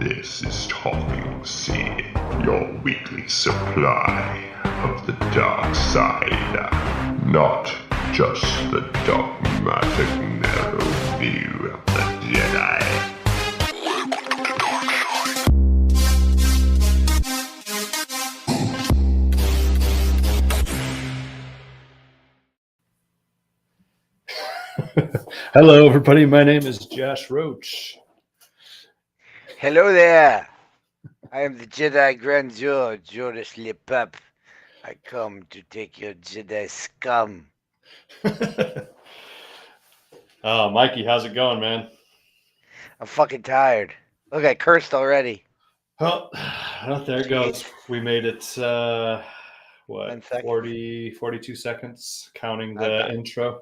This is Talking Sid, your weekly supply of the dark side. Not just the dogmatic narrow view of the Jedi. Hello, everybody. My name is Josh Roach. Hello there. I am the Jedi Grandeur, Joris Lepep. I come to take your Jedi scum. Oh, Mikey, how's it going, man? I'm fucking tired. Look, I cursed already. Well, there it goes. We made it, 10 seconds. 42 seconds, counting Not the bad. intro.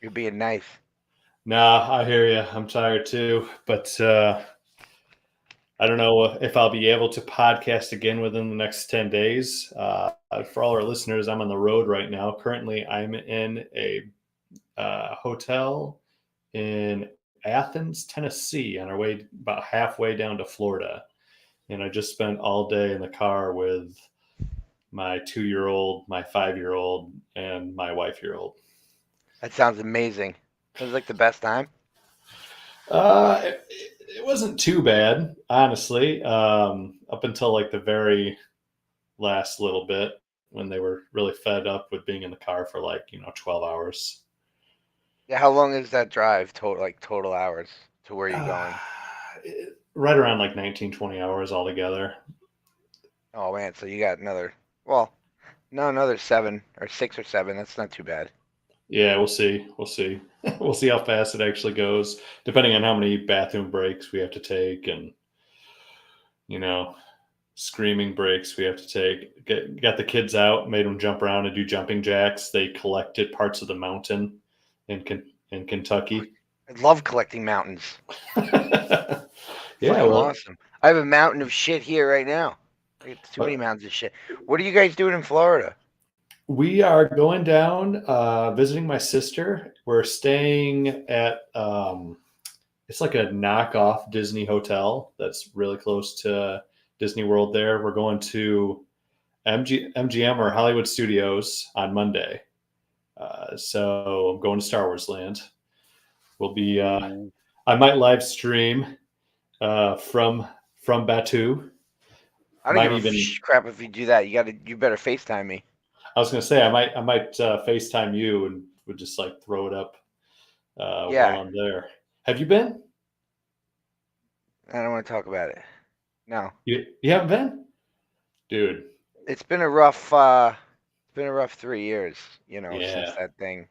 You're being nice. Nah, I hear you. I'm tired too, but I don't know if I'll be able to podcast again within the next 10 days. For all our listeners, I'm on the road right now. Currently, I'm in a hotel in Athens, Tennessee, on our way about halfway down to Florida. And I just spent all day in the car with my 2-year-old, my 5-year-old, and my wife-year-old. That sounds amazing. Sounds like the best time. It wasn't too bad, honestly, up until like the very last little bit when they were really fed up with being in the car for 12 hours. Yeah, how long is that drive? Total hours to where you're going? Right around 19, 20 hours altogether. Oh man, so you got another 7 or 6 or 7. That's not too bad. Yeah, we'll see. We'll see how fast it actually goes, depending on how many bathroom breaks we have to take and, screaming breaks we have to take. Got the kids out, made them jump around and do jumping jacks. They collected parts of the mountain in Kentucky. I love collecting mountains. Yeah, Awesome. I have a mountain of shit here right now. It's too many mountains of shit. What are you guys doing in Florida? We are going down, visiting my sister. We're staying at, it's like a knockoff Disney hotel that's really close to Disney World there. We're going to MGM or Hollywood Studios on Monday. So I'm going to Star Wars Land. We'll be, I might live stream from Batu. I don't give a crap if you do that. You better FaceTime me. I was gonna say I might FaceTime you and would just throw it up while I'm there. Have you been? I don't want to talk about it. No. You haven't been, dude? It's been a rough 3 years. Since that thing.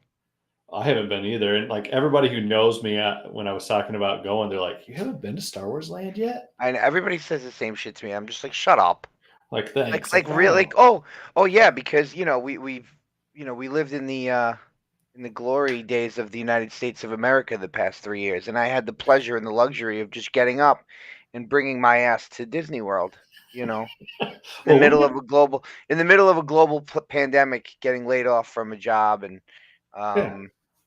I haven't been either, and everybody who knows me when I was talking about going, they're like, "You haven't been to Star Wars Land yet?" And everybody says the same shit to me. I'm just like, shut up. Thanks. Really? Oh yeah, because we lived in the glory days of the United States of America the past 3 years, and I had the pleasure and the luxury of just getting up and bringing my ass to Disney World. In the middle of a global pandemic, getting laid off from a job and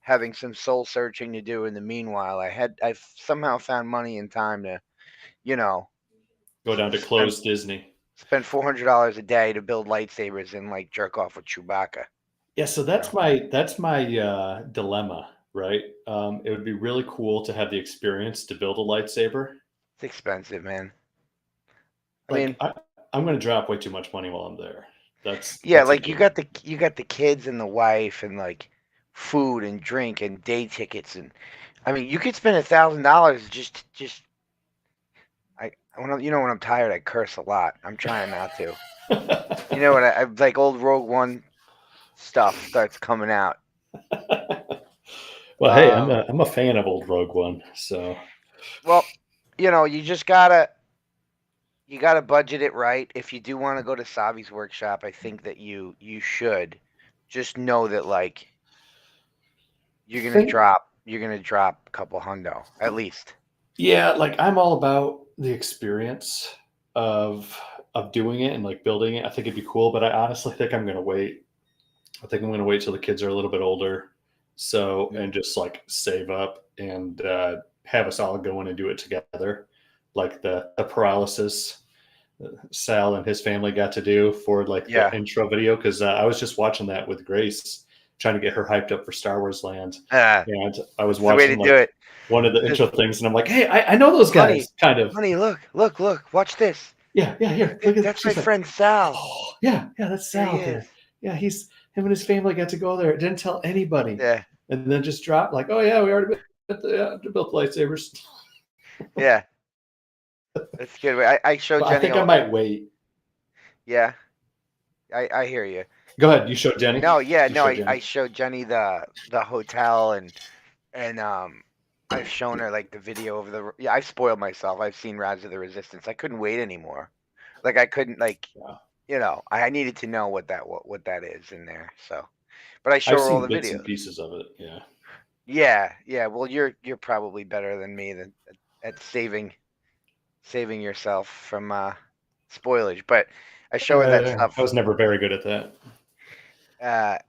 having some soul searching to do in the meanwhile. I've somehow found money and time to, go down to closed Disney. Spend $400 a day to build lightsabers and jerk off with Chewbacca. Yeah, so that's my dilemma, right? It would be really cool to have the experience to build a lightsaber. It's expensive, man. I'm going to drop way too much money while I'm there. That's you got the kids and the wife and food and drink and day tickets and you could spend $1,000 just when I'm tired I curse a lot. I'm trying not to. When I old Rogue One stuff starts coming out. Well, hey, I'm a fan of old Rogue One, so. Well, you just gotta budget it right. If you do want to go to Savi's workshop, I think that you should just know that you're gonna drop a couple hundo at least. Yeah, I'm all about the experience of doing it and building it. I think it'd be cool, but I honestly think I'm gonna wait. I think I'm gonna wait till the kids are a little bit older, and just save up and have us all go in and do it together. like the paralysis Sal and his family got to do for like Yeah. the intro video, because I was just watching that with Grace, trying to get her hyped up for Star Wars Land, and I was It's the way to watching do like it. one of the intro things, and I'm like, hey, I know those guys, kind of. Honey, look, watch this. Yeah, here, look at That's she's my like, friend Sal. oh, yeah, that's There he Sal there. is. Yeah, him and his family got to go there. Didn't tell anybody. Yeah, And then just dropped like, oh yeah, we already built lightsabers. yeah. That's good. I showed But Jenny. I think I might wait. Yeah, I hear you. Go ahead. You showed Jenny. No, yeah, You no. showed Jenny. I showed Jenny the hotel and I've shown her like the video of the. Yeah, I spoiled myself. I've seen Rise of the Resistance. I couldn't wait anymore. Like I couldn't like. Yeah. You know, I needed to know what that is in there. So, but I show I've her all seen the bits videos. and pieces of it. Yeah. Yeah. Well, you're probably better than me at saving yourself from spoilage. But I show her that stuff. I was never very good at that.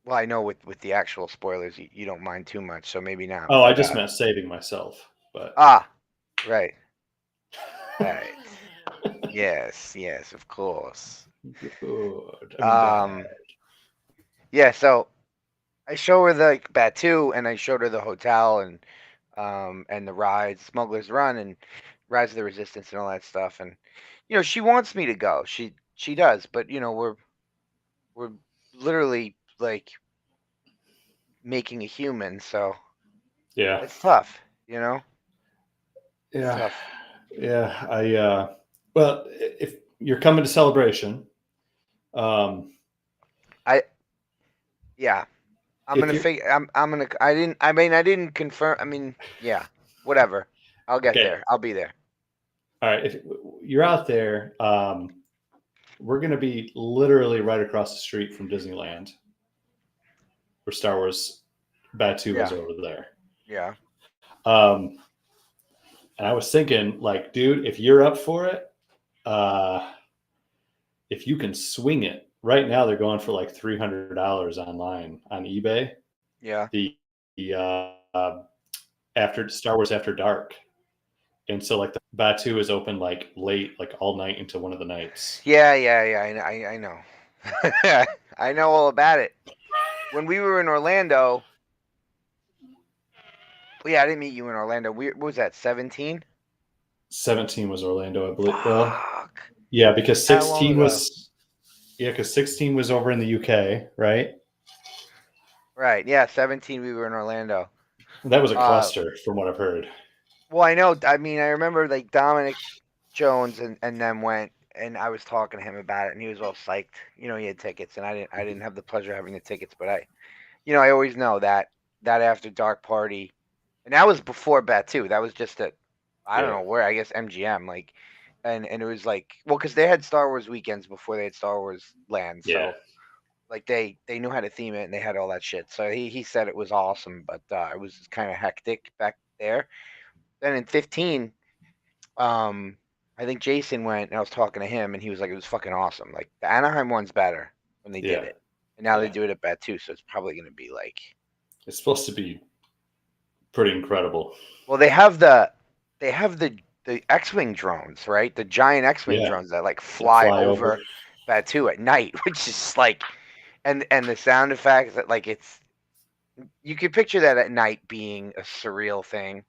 Well, I know with the actual spoilers, you don't mind too much, so maybe not. Oh, I just meant saving myself. But right. Yes, of course. Good. Yeah. So I show her the Batu, and I showed her the hotel and the rides, Smuggler's Run, and Rise of the Resistance, and all that stuff. And you know, she wants me to go. She does, but you know, we're literally like making a human, so yeah, it's tough, you know. Yeah, tough. Yeah. Well, if you're coming to Celebration, yeah, I'm gonna figure. I'm gonna. I didn't confirm. I mean, yeah, whatever. I'll get there. I'll be there. All right, if you're out there, we're gonna be literally right across the street from Disneyland, where Star Wars Batu is over there. Yeah. And I was thinking, like, dude, if you're up for it, if you can swing it, right now they're going for like $300 online on eBay. Yeah. The after Star Wars After Dark, and so like the Batu is open like late, like all night into one of the nights. Yeah. I know. I know all about it. When we were in Orlando. Well, yeah, I didn't meet you in Orlando. What was that? 17. 17 was Orlando, I believe. Fuck. Well, yeah, because 16 was. Yeah, because 16 was over in the UK, right? Right. Yeah, 17 we were in Orlando. That was a cluster, from what I've heard. Well, I know. I mean, I remember like Dominic Jones and them went, and I was talking to him about it, and he was all psyched. You know, he had tickets, and I didn't have the pleasure of having the tickets, but I always know that After Dark party, and that was before Batu. That was just I don't know where. I guess MGM, like. And it was like, well, because they had Star Wars weekends before they had Star Wars Land, so like they knew how to theme it and they had all that shit. So he said it was awesome, but it was kind of hectic back there. Then in 15, I think Jason went and I was talking to him and he was like, it was fucking awesome. Like the Anaheim one's better when they did it, and now they do it at Batu, so it's probably gonna be like. It's supposed to be pretty incredible. Well, they have the X-wing drones, right? The giant X-wing drones that like fly over Batu at night, which is like, and the sound effects that like you could picture that at night being a surreal thing.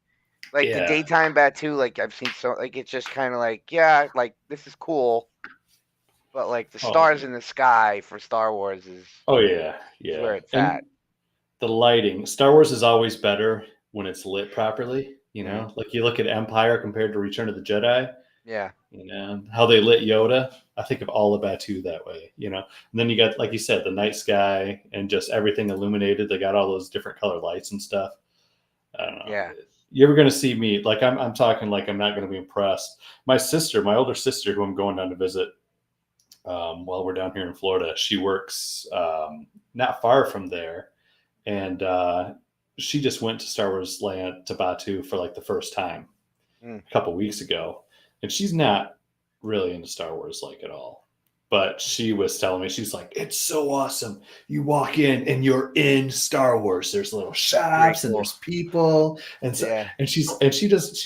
Like the daytime Batu, like I've seen like it's just kind of like, yeah, like this is cool, but like the stars in the sky for Star Wars is where it's at. The lighting, Star Wars is always better when it's lit properly. You know, like you look at Empire compared to Return of the Jedi. Yeah. You know, how they lit Yoda. I think of all of Batu that way, you know. And then you got, like you said, the night sky and just everything illuminated. They got all those different color lights and stuff. I don't know. Yeah. You're ever going to see me, like I'm talking like I'm not going to be impressed. My older sister, who I'm going down to visit while we're down here in Florida, she works not far from there. And she just went to Star Wars Land to Batu for like the first time a couple weeks ago, and she's not really into Star Wars like at all. but she was telling me, she's like, it's so awesome. You walk in and you're in Star Wars. There's little shops and cool. there's people. And so, Yeah. and she's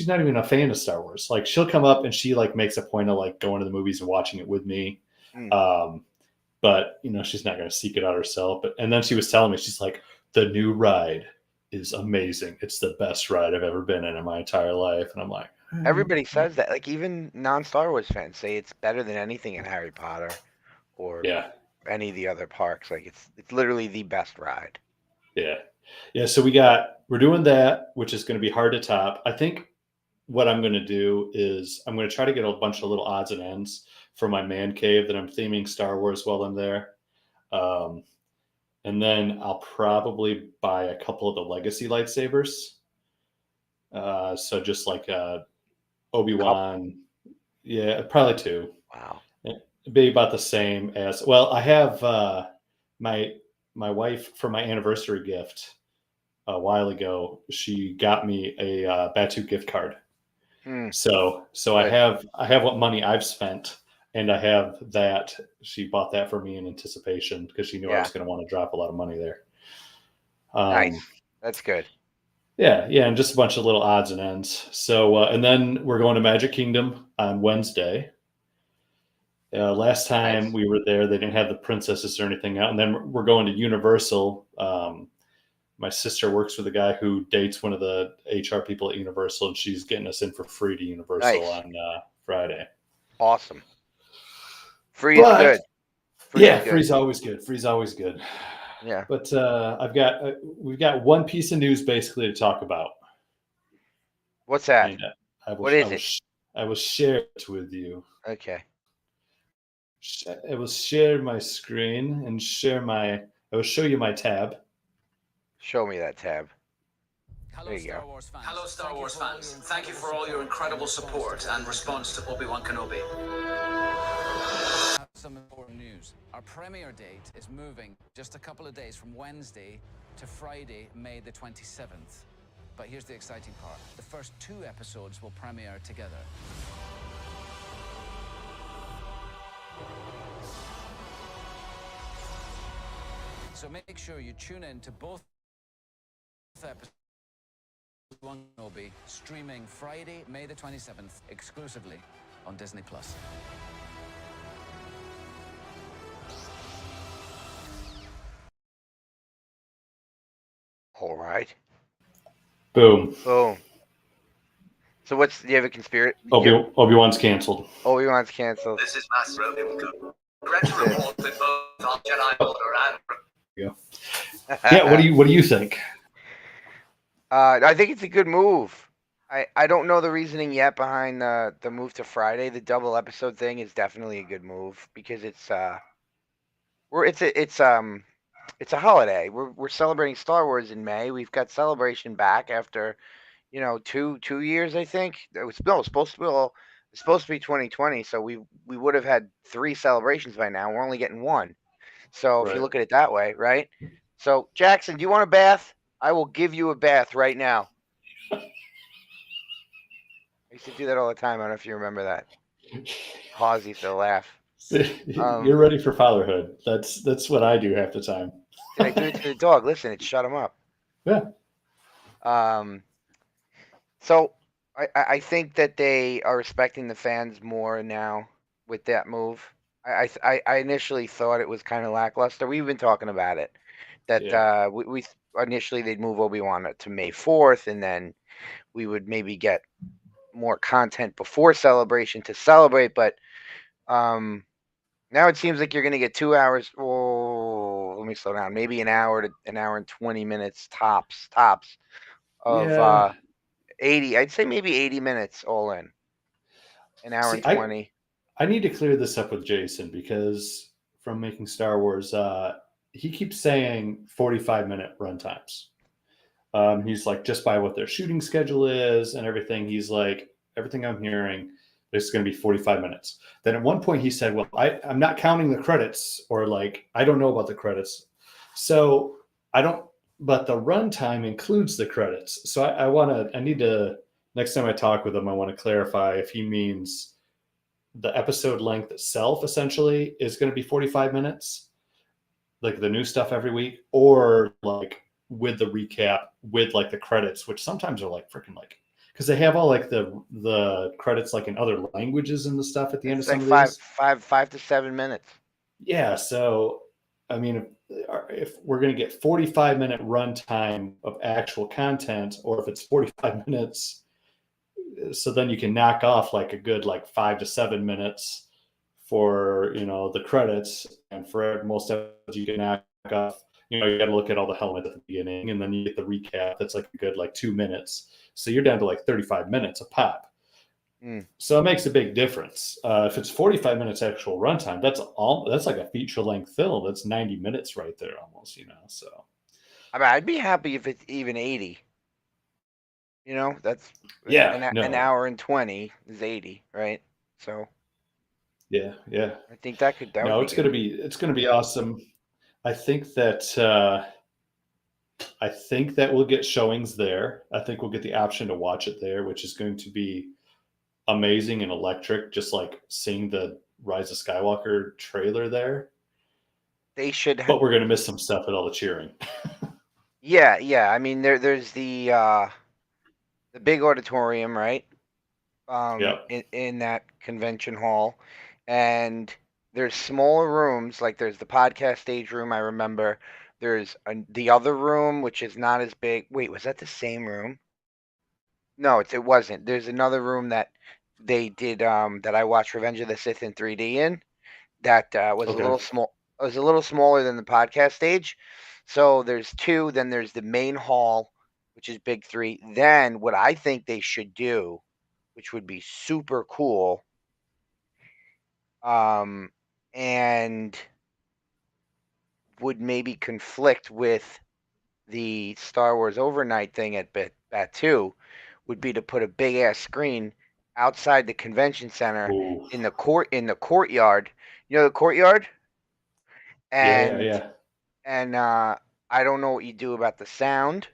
not even a fan of Star Wars. Like she'll come up and she like makes a point of like going to the movies and watching it with me. But you know, she's not going to seek it out herself. And then she was telling me, she's like, the new ride is amazing. It's the best ride I've ever been in my entire life. And I'm like, Everybody says that. Like even non-Star Wars fans say it's better than anything in Harry Potter or any of the other parks. Like it's literally the best ride. Yeah. So we're doing that, which is going to be hard to top. I think what I'm going to do is I'm going to try to get a bunch of little odds and ends for my man cave that I'm theming Star Wars while I'm there. And then I'll probably buy a couple of the legacy lightsabers. So just like Obi-Wan. Yeah, probably 2. Wow. It'd be about the same as, well, I have my wife for my anniversary gift a while ago. She got me a Batu gift card. So I have what money I've spent, and I have that. She bought that for me in anticipation because she knew I was going to want to drop a lot of money there. Nice. That's good. Yeah, and just a bunch of little odds and ends. So, and then we're going to Magic Kingdom on Wednesday. Last time we were there, they didn't have the princesses or anything out. And then we're going to Universal. My sister works with a guy who dates one of the HR people at Universal, and she's getting us in for free to Universal on Friday. Awesome. Free is good. Free's always good. Free's always good. Yeah. But we've got one piece of news basically to talk about. What's that? What is it? I will share it with you. Okay. I will share my screen and I will show you my tab. Show me that tab. Hello, Star Wars fans. Hello, Star Wars fans. Thank you for all your incredible support and response to Obi-Wan Kenobi. Some important news. Our premiere date is moving just a couple of days from Wednesday to Friday, May the 27th. But here's the exciting part. The first 2 episodes will premiere together. So make sure you tune in to both episodes. Kenobi streaming Friday, May the 27th, exclusively on Disney+. All right. Boom. So do you have a conspiracy? Obi-Wan's canceled. Obi-Wan's canceled. This is Master Obi-Wan. Direct report with both on Jedi Order and... Yeah, what do you think? I think it's a good move. I don't know the reasoning yet behind the move to Friday. The double episode thing is definitely a good move because it's a holiday. We're celebrating Star Wars in May. We've got Celebration back after, 2 years, I think. It's supposed to be 2020, so we would have had 3 celebrations by now. We're only getting 1. So if you look at it that way, right? So Jackson, do you want a bath? I will give you a bath right now. I used to do that all the time. I don't know if you remember that. Pause used to laugh. You're ready for fatherhood. That's what I do half the time. I do it to the dog. Listen, it shut him up. Yeah. So I think that they are respecting the fans more now with that move. I initially thought it was kind of lackluster. We've been talking about it. That we initially they'd move Obi-Wan to May 4th, and then we would maybe get more content before Celebration to celebrate. But now it seems like you're going to get 2 hours. Oh, let me slow down. Maybe an hour and 20 minutes tops of 80. I'd say maybe 80 minutes all in. An hour and 20. I need to clear this up with Jason because from making Star Wars, he keeps saying 45-minute run times. He's like, just by what their shooting schedule is and everything, he's like, everything I'm hearing, it's going to be 45 minutes. Then at one point he said, well, I'm not counting the credits, or like, I don't know about the credits. So but the runtime includes the credits. So I need to, next time I talk with him, I want to clarify if he means the episode length itself essentially is going to be 45 minutes, like the new stuff every week, or like with the recap with like the credits, which sometimes are like freaking like, because they have all like the credits like in other languages and the stuff at the end of It's some like of these. 5 to 7 minutes. Yeah, so I mean, if we're going to get 45-minute runtime of actual content, or if it's 45 minutes, so then you can knock off like a good like 5 to 7 minutes for the credits, and for most of it you can knock off. You got to look at all the helmet at the beginning, and then you get the recap. That's like a good like 2 minutes. So you're down to like 35 minutes a pop. So it makes a big difference. If it's 45 minutes actual runtime, that's like a feature length film. That's 90 minutes right there almost. So I mean, I'd be happy if it's even 80. That's yeah, an no, hour and 20 is 80, right? So yeah, I think that would no, be good. it's gonna be awesome. I think that we'll get showings there. I think we'll get the option to watch it there, which is going to be amazing and electric. Just like seeing the Rise of Skywalker trailer there. They should. But we're gonna miss some stuff with all the cheering. Yeah. I mean, there's the big auditorium, right? Yep. In that convention hall, and there's smaller rooms. Like there's the podcast stage room. I remember. There's the other room, which is not as big. Wait, was that the same room? No, it wasn't. There's another room that they did that I watched Revenge of the Sith in 3D in. That was a Okay. little small. It was a little smaller than the podcast stage. So there's two. Then there's the main hall, which is big three. Then what I think they should do, which would be super cool, and would maybe conflict with the Star Wars overnight thing at Batu, would be to put a big ass screen outside the convention center Ooh. in the courtyard. You know the courtyard? Yeah, And yeah. and I don't know what you do about the sound,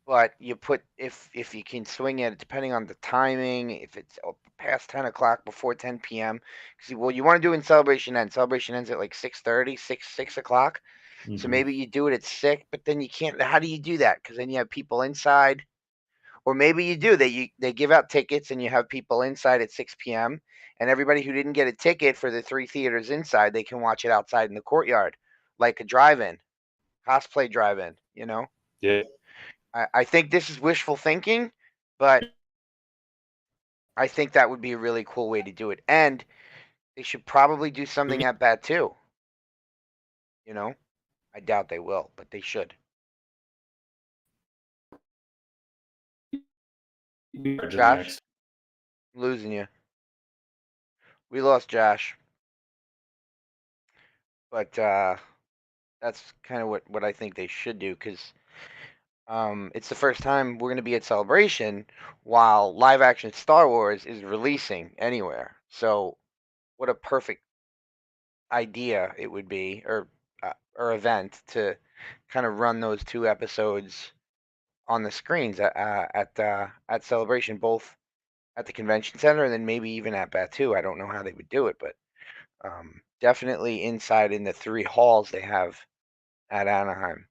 but you put if you can swing it depending on the timing, if it's past 10 o'clock, before 10 p.m. Because well, you want to do it in Celebration ends. Celebration ends at like 6:30, 6 o'clock. So Mm-hmm. maybe you do it at 6, but then you can't. How do you do that? Because then you have people inside, or maybe you do. They give out tickets and you have people inside at 6 p.m. And everybody who didn't get a ticket for the 3 theaters inside, they can watch it outside in the courtyard, like a drive-in, cosplay drive-in. Yeah. I think this is wishful thinking, but I think that would be a really cool way to do it. And they should probably do something at Bat too. I doubt they will, but they should. Josh, Next. I'm losing you. We lost Josh, but that's kind of what I think they should do because it's the first time we're going to be at Celebration while live action Star Wars is releasing anywhere. So, what a perfect idea it would be, or event to kind of run those two episodes on the screens at Celebration, both at the convention center and then maybe even at Batu. I don't know how they would do it, but definitely inside in the three halls they have at Anaheim.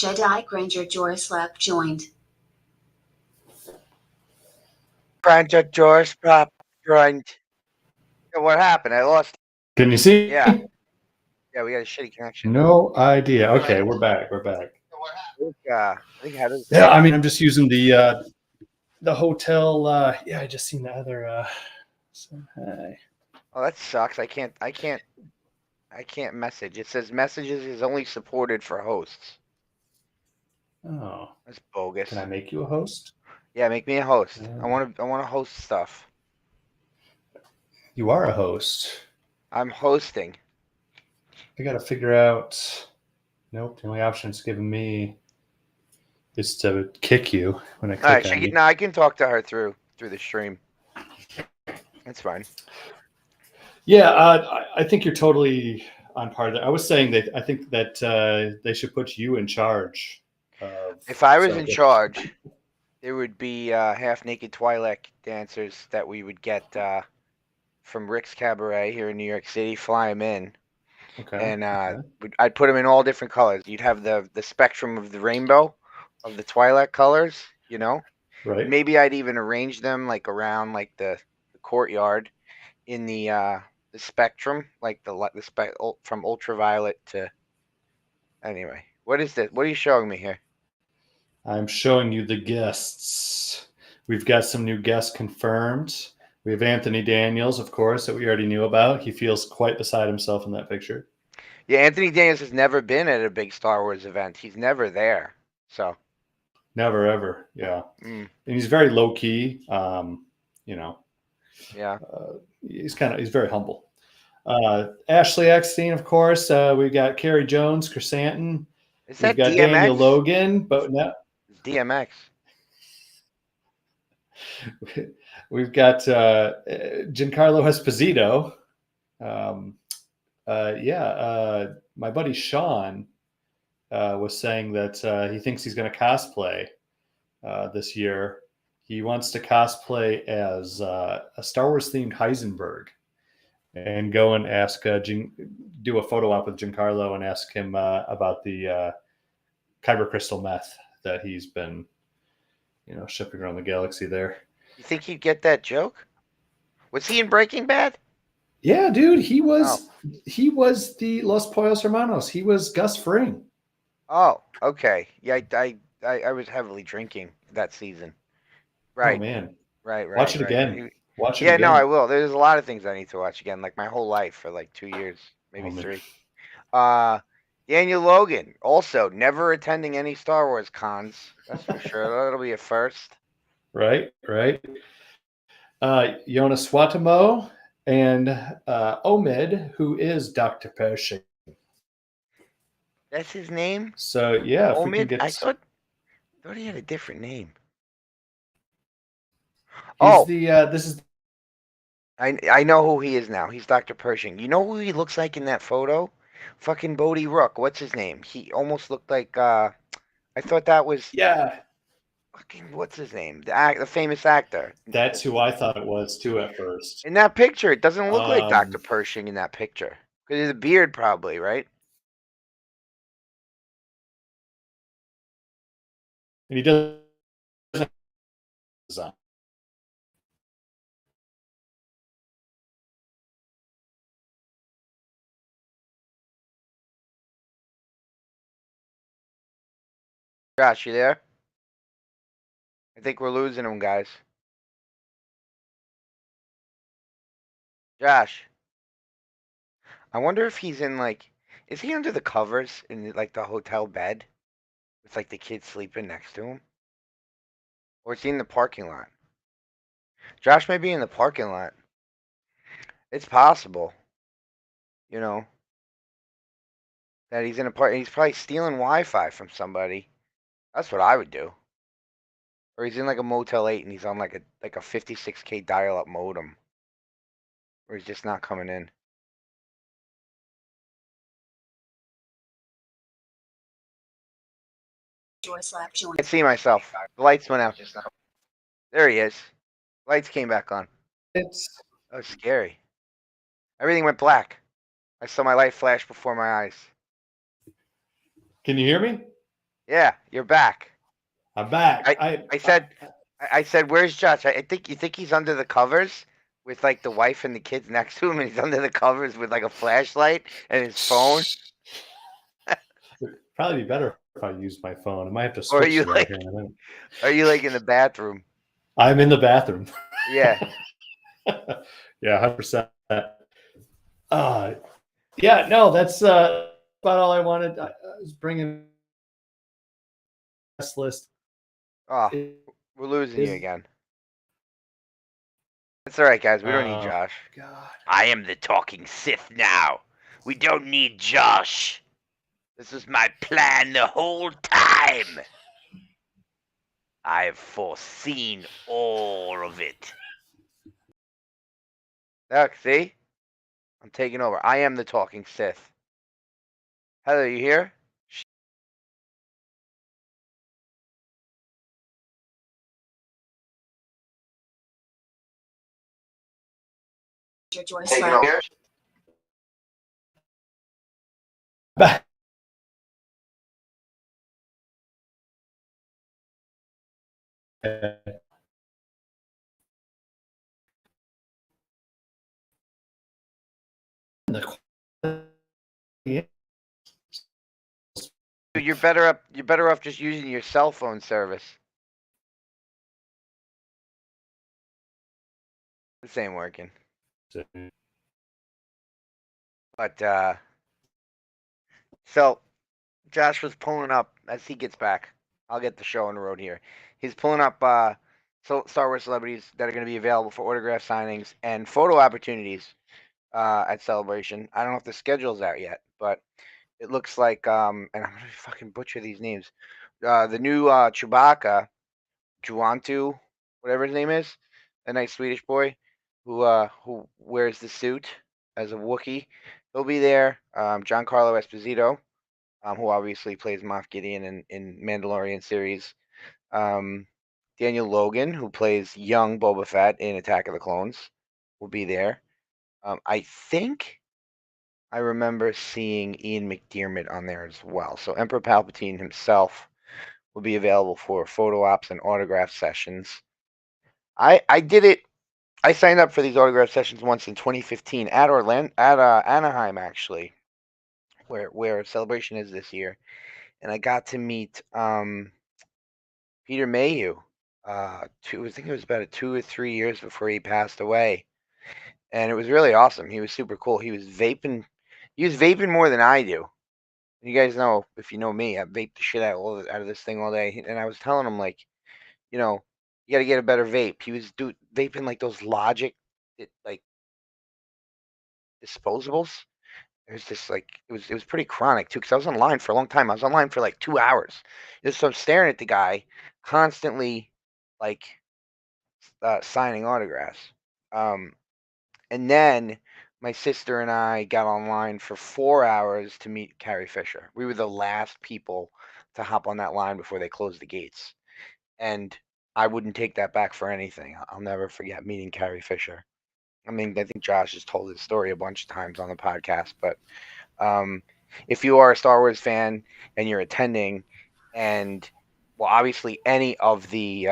Jedi Granger Jorislap joined. Project George Prop joined. Yeah, what happened? I lost. Can you see? Yeah. Yeah, we got a shitty connection. No idea. Okay, we're back. We're back. I think how does Yeah, I mean, I'm just using the hotel. Yeah, I just seen the other. So, hi. Oh, that sucks. I can't message. It says messages is only supported for hosts. Oh, That's bogus. can I make you a host? Yeah, make me a host. I want to host stuff. You are a host. I'm hosting. I got to figure out. Nope, the only option it's giving me is to kick you when I click on you. No, I can talk to her through the stream. That's fine. Yeah, I think you're totally on par there. I was saying that I think that they should put you in charge. If I was in charge, there would be half-naked Twi'lek dancers that we would get from Rick's Cabaret here in New York City. Fly them in, and I'd put them in all different colors. You'd have the spectrum of the rainbow of the Twi'lek colors, you know. Right. Maybe I'd even arrange them like around like the courtyard in the spectrum, like from ultraviolet to. Anyway, what is this? What are you showing me here? I'm showing you the guests. We've got some new guests confirmed. We have Anthony Daniels, of course, that we already knew about. He feels quite beside himself in that picture. Yeah, Anthony Daniels has never been at a big Star Wars event. He's never there. So. Never ever, yeah. And he's very low key. You know. Yeah. He's very humble. Ashley Eckstein, of course. We've got Carrie Jones, Chrysanthemum. Is that We've got DMX? Daniel Logan, but no. DMX. We've got Giancarlo Esposito. My buddy Sean was saying that he thinks he's going to cosplay this year. He wants to cosplay as a Star Wars themed Heisenberg and go and ask, do a photo op with Giancarlo and ask him about the kyber crystal meth that he's been, shipping around the galaxy there. You think he'd get that joke? Was he in Breaking Bad? Yeah, dude, he was the Los Pollos Hermanos. He was Gus Fring. Oh, okay. Yeah, I was heavily drinking that season. Right. Oh man. Right. Watch it again. Watch it again. again. Yeah, no, I will. There's a lot of things I need to watch again, like my whole life for like 2 years, maybe 3. Daniel Logan, also never attending any Star Wars cons. That's for sure. That'll be a first. Right. Jonas Swatamo and Omid, who is Dr. Pershing. That's his name? So yeah, Omid? if we can get... I thought he had a different name. This is... I know who he is now. He's Dr. Pershing. You know who he looks like in that photo? Fucking Bodhi Rook. What's his name? He almost looked like I thought that was fucking what's his name? The famous actor. That's who I thought it was too at first. In that picture, it doesn't look like Dr. Pershing in that picture. Because he's a beard probably, right? And he doesn't. Josh, you there? I think we're losing him, guys. Josh. I wonder if he's in is he under the covers in like the hotel bed? With like the kid sleeping next to him? Or is he in the parking lot? Josh may be in the parking lot. It's possible. That he's in a park. He's probably stealing Wi-Fi from somebody. That's what I would do. Or he's in like a Motel 8 and he's on like a 56K dial-up modem. Or he's just not coming in. I can't see myself. The lights went out just now. There he is. Lights came back on. That was scary. Everything went black. I saw my light flash before my eyes. Can you hear me? Yeah, you're back. I'm back. I said, where's Josh? I think you think he's under the covers with like the wife and the kids next to him, and he's under the covers with like a flashlight and his phone. It'd probably be better if I used my phone. I might have to Or are switch you to that like, here in a minute. are you like in the bathroom? I'm in the bathroom. Yeah. Yeah, 100%. Yeah, no, that's about all I wanted. I was bringing this list. Oh, we're losing you again. That's all right, guys. We don't need Josh. God. I am the talking Sith now. We don't need Josh. This is my plan the whole time. I have foreseen all of it. Look, see? I'm taking over. I am the talking Sith. Heather, you here? Joy Taking slap. over. Back. Yeah. Dude, you're better up. You're better off just using your cell phone service. This ain't working. But so Josh was pulling up as he gets back. I'll get the show on the road here. He's pulling up so Star Wars celebrities that are going to be available for autograph signings and photo opportunities at Celebration. I don't know if the schedule's out yet, but it looks like and I'm gonna fucking butcher these names. The new Chewbacca, Juantu, whatever his name is, a nice Swedish boy who wears the suit as a Wookiee. He'll be there. Giancarlo Esposito, who obviously plays Moff Gideon in Mandalorian series. Daniel Logan, who plays young Boba Fett in Attack of the Clones, will be there. I think I remember seeing Ian McDiarmid on there as well. So Emperor Palpatine himself will be available for photo ops and autograph sessions. I did it. I signed up for these autograph sessions once in 2015 at Anaheim, actually, where Celebration is this year, and I got to meet Peter Mayhew. I think it was about 2 or 3 years before he passed away, and it was really awesome. He was super cool. He was vaping. He was vaping more than I do. You guys know, if you know me, I vape the shit out of this thing all day. And I was telling him, like, you know, you got to get a better vape. He was vaping like those Logic, like disposables. It was just like it was pretty chronic too. Because I was online for a long time. I was online for like 2 hours. So I'm staring at the guy constantly, like signing autographs. And then my sister and I got online for 4 hours to meet Carrie Fisher. We were the last people to hop on that line before they closed the gates. And I wouldn't take that back for anything. I'll never forget meeting Carrie Fisher. I mean, I think Josh has told his story a bunch of times on the podcast, but if you are a Star Wars fan and you're attending, and well, obviously any of the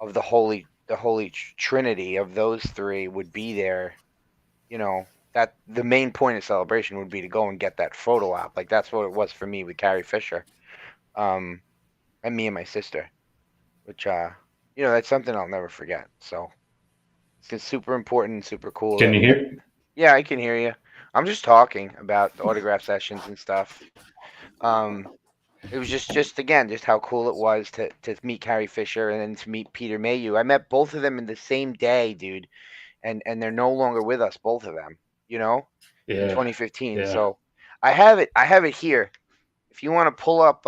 holy trinity of those three would be there, you know, that the main point of Celebration would be to go and get that photo op. Like that's what it was for me with Carrie Fisher, and me and my sister, which that's something I'll never forget. So it's super important, super cool. Can you hear? Yeah, I can hear you. I'm just talking about the autograph sessions and stuff. It was just again, just how cool it was to meet Carrie Fisher and then to meet Peter Mayhew. I met both of them in the same day, dude, and they're no longer with us, both of them. In 2015. Yeah. So I have it here. If you want to pull up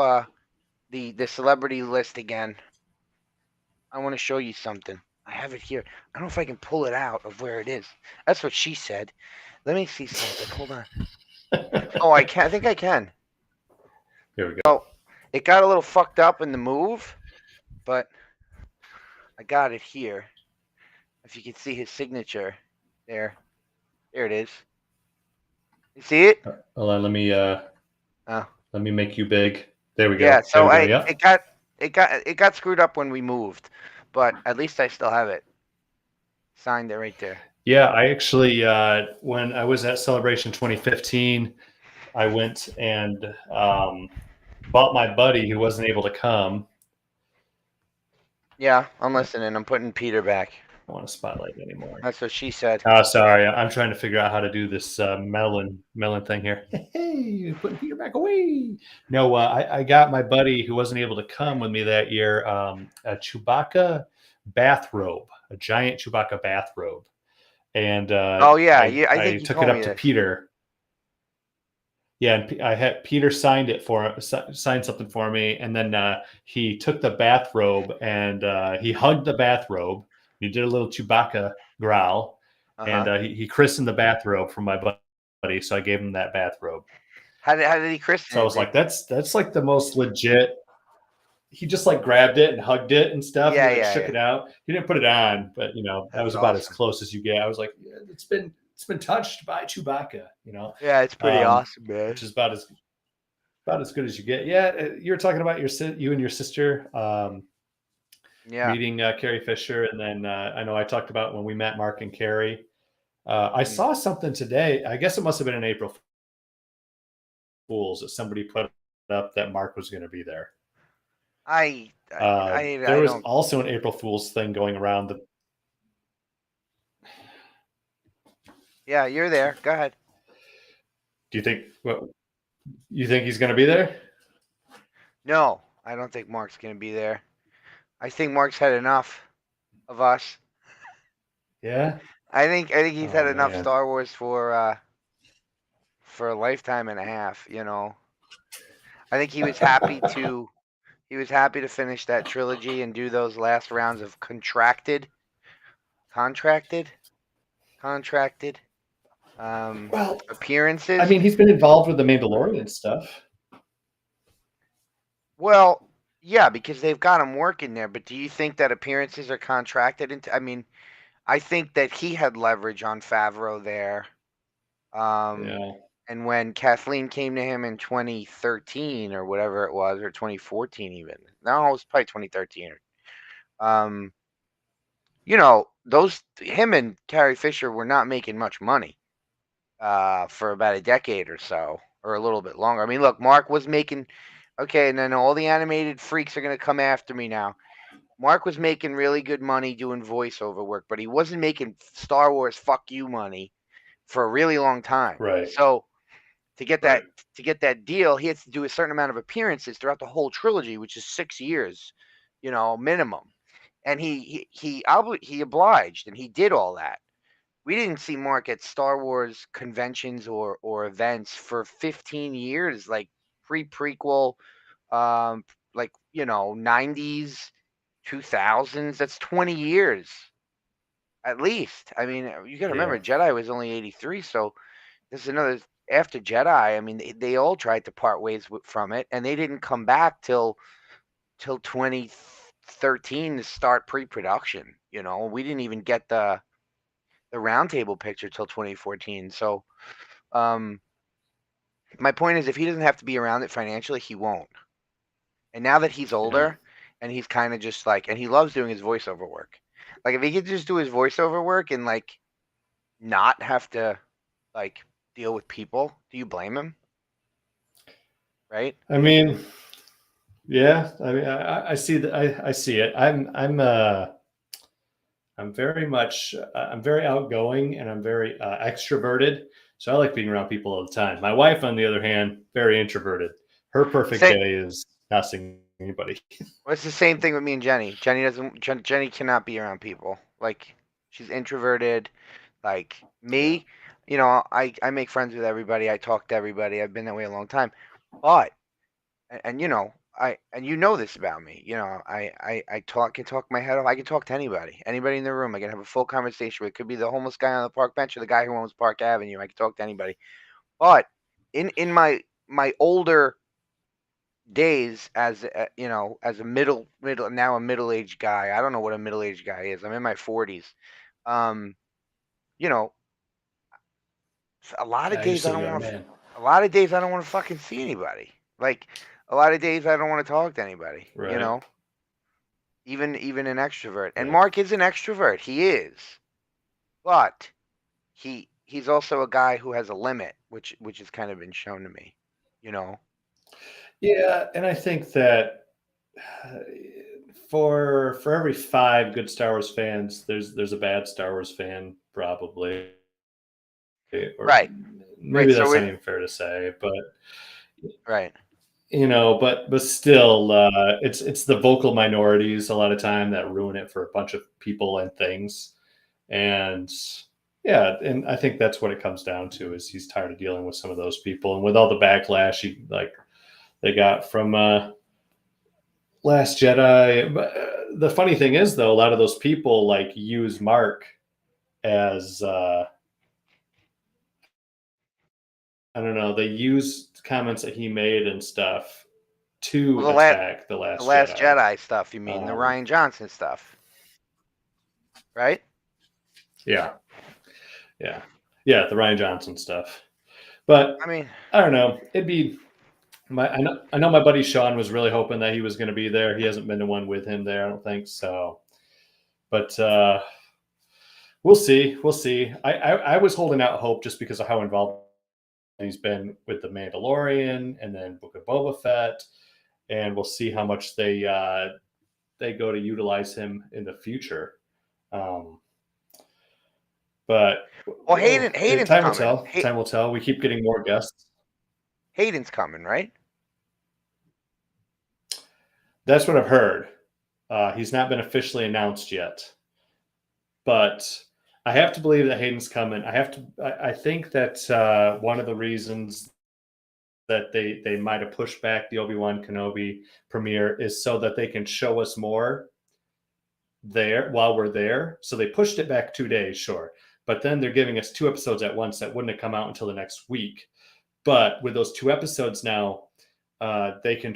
the celebrity list again, I want to show you something. I have it here. I don't know if I can pull it out of where it is. That's what she said. Let me see something. Hold on. Oh, I can. I think I can. Here we go. Oh, it got a little fucked up in the move, but I got it here. If you can see his signature, there it is. You see it? Hold on, let me make you big. There we go. Yeah, so There we go. Yep. it got screwed up when we moved, but at least I still have it. Signed it right there. Yeah, I actually, when I was at Celebration 2015, I went and bought my buddy who wasn't able to come. Yeah, I'm listening. I'm putting Peter back. I don't want to spotlight anymore. That's what she said. Oh, sorry. I'm trying to figure out how to do this melon thing here. Hey, putting Peter back away. No, I got my buddy who wasn't able to come with me that year a Chewbacca bathrobe, a giant Chewbacca bathrobe. And Oh yeah, I think I you took told it me up to this. Peter. Yeah, and I had Peter signed something for me, and then he took the bathrobe and he hugged the bathrobe. He did a little Chewbacca growl, and he christened the bathrobe for my buddy. So I gave him that bathrobe. How did he christen it? So I was like, that's like the most legit. He just like grabbed it and hugged it and stuff, Yeah, and like yeah, shook yeah. it out. He didn't put it on, but that was about as awesome. close as you get. I was like, yeah, it's been touched by Chewbacca, Yeah, it's pretty awesome, man. which is about as good as you get. Yeah, you were talking about you and your sister Yeah. meeting Carrie Fisher, and then I know I talked about when we met Mark and Carrie. I saw something today. I guess it must have been an April Fools that somebody put up that Mark was going to be there. There was also an April Fool's thing going around. Yeah, you're there. Go ahead. Do you think he's going to be there? No, I don't think Mark's going to be there. I think Mark's had enough of us. Yeah. I think he's had enough Star Wars for a lifetime and a half. I think he was happy to finish that trilogy and do those last rounds of contracted appearances. I mean, he's been involved with the Mandalorian stuff. Well, yeah, because they've got him working there. But do you think that appearances are contracted? I mean, I think that he had leverage on Favreau there. Yeah. And when Kathleen came to him in 2013 or whatever it was, or 2014 even. No, it was probably 2013. Him and Carrie Fisher were not making much money for about a decade or so, or a little bit longer. I mean, look, Mark was making, okay, and then all the animated freaks are going to come after me now. Mark was making really good money doing voiceover work, but he wasn't making Star Wars fuck you money for a really long time. Right. So to get that deal, he had to do a certain amount of appearances throughout the whole trilogy, which is 6 years, minimum. And he obliged, and he did all that. We didn't see Mark at Star Wars conventions or events for 15 years, like prequel, 90s, 2000s. That's 20 years at least. I mean, you got to remember, Jedi was only 83, so this is another after Jedi. I mean, they all tried to part ways from it, and they didn't come back till 2013 to start pre-production. We didn't even get the roundtable picture till 2014. So, my point is, if he doesn't have to be around it financially, he won't. And now that he's older, and he's kind of just like, and he loves doing his voiceover work. Like, if he could just do his voiceover work and like not have to like deal with people, do you blame him? Right? I mean, yeah. I mean, I see that. I see it. I'm very outgoing, and I'm very extroverted. So I like being around people all the time. My wife, on the other hand, very introverted. Her perfect day is not seeing anybody. Well, it's the same thing with me and Jenny. Jenny cannot be around people. Like, she's introverted. Like me, I make friends with everybody. I talk to everybody. I've been that way a long time. But and you know this about me. I can talk my head off. I can talk to anybody in the room. I can have a full conversation with. It could be the homeless guy on the park bench or the guy who owns Park Avenue. I can talk to anybody. But in my older days as as a middle-aged guy. I don't know what a middle-aged guy is. I'm in my 40s. A lot of days I don't want to fucking see anybody. Like A lot of days I don't want to talk to anybody. Right. You know, even an extrovert. And Yeah. Mark is an extrovert. He is, but he's also a guy who has a limit, which has kind of been shown to me. You know. Yeah, and I think that for every 5 good Star Wars fans, there's a bad Star Wars fan probably, or Right. maybe Right. that's So not even fair to say, but right. but still, it's the vocal minorities a lot of time that ruin it for a bunch of people and things, and yeah, and I think that's what it comes down to is he's tired of dealing with some of those people, and with all the backlash they got from Last Jedi. But the funny thing is, though, a lot of those people like use Mark as I don't know. They use comments that he made and stuff to Well, attack the the Last Last Jedi. Jedi stuff. You mean the Rian Johnson stuff, right? Yeah, yeah, yeah. The Rian Johnson stuff. But I mean, I don't know. It'd be I know my buddy Sean was really hoping that he was going to be there. He hasn't been to one with him there. I don't think so. But we'll see. We'll see. I was holding out hope just because of how involved he's been with the Mandalorian and then Book of Boba Fett, and we'll see how much they go to utilize him in the future. But well, Hayden's time will coming. tell. Time will tell. We keep getting more guests. Hayden's coming, right? That's what I've heard. He's not been officially announced yet, but I have to believe that Hayden's coming. I think that one of the reasons that they might have pushed back the Obi-Wan Kenobi premiere is so that they can show us more there while we're there. So they pushed it back 2 days, sure, but then they're giving us 2 episodes at once that wouldn't have come out until the next week. But with those 2 episodes now, they can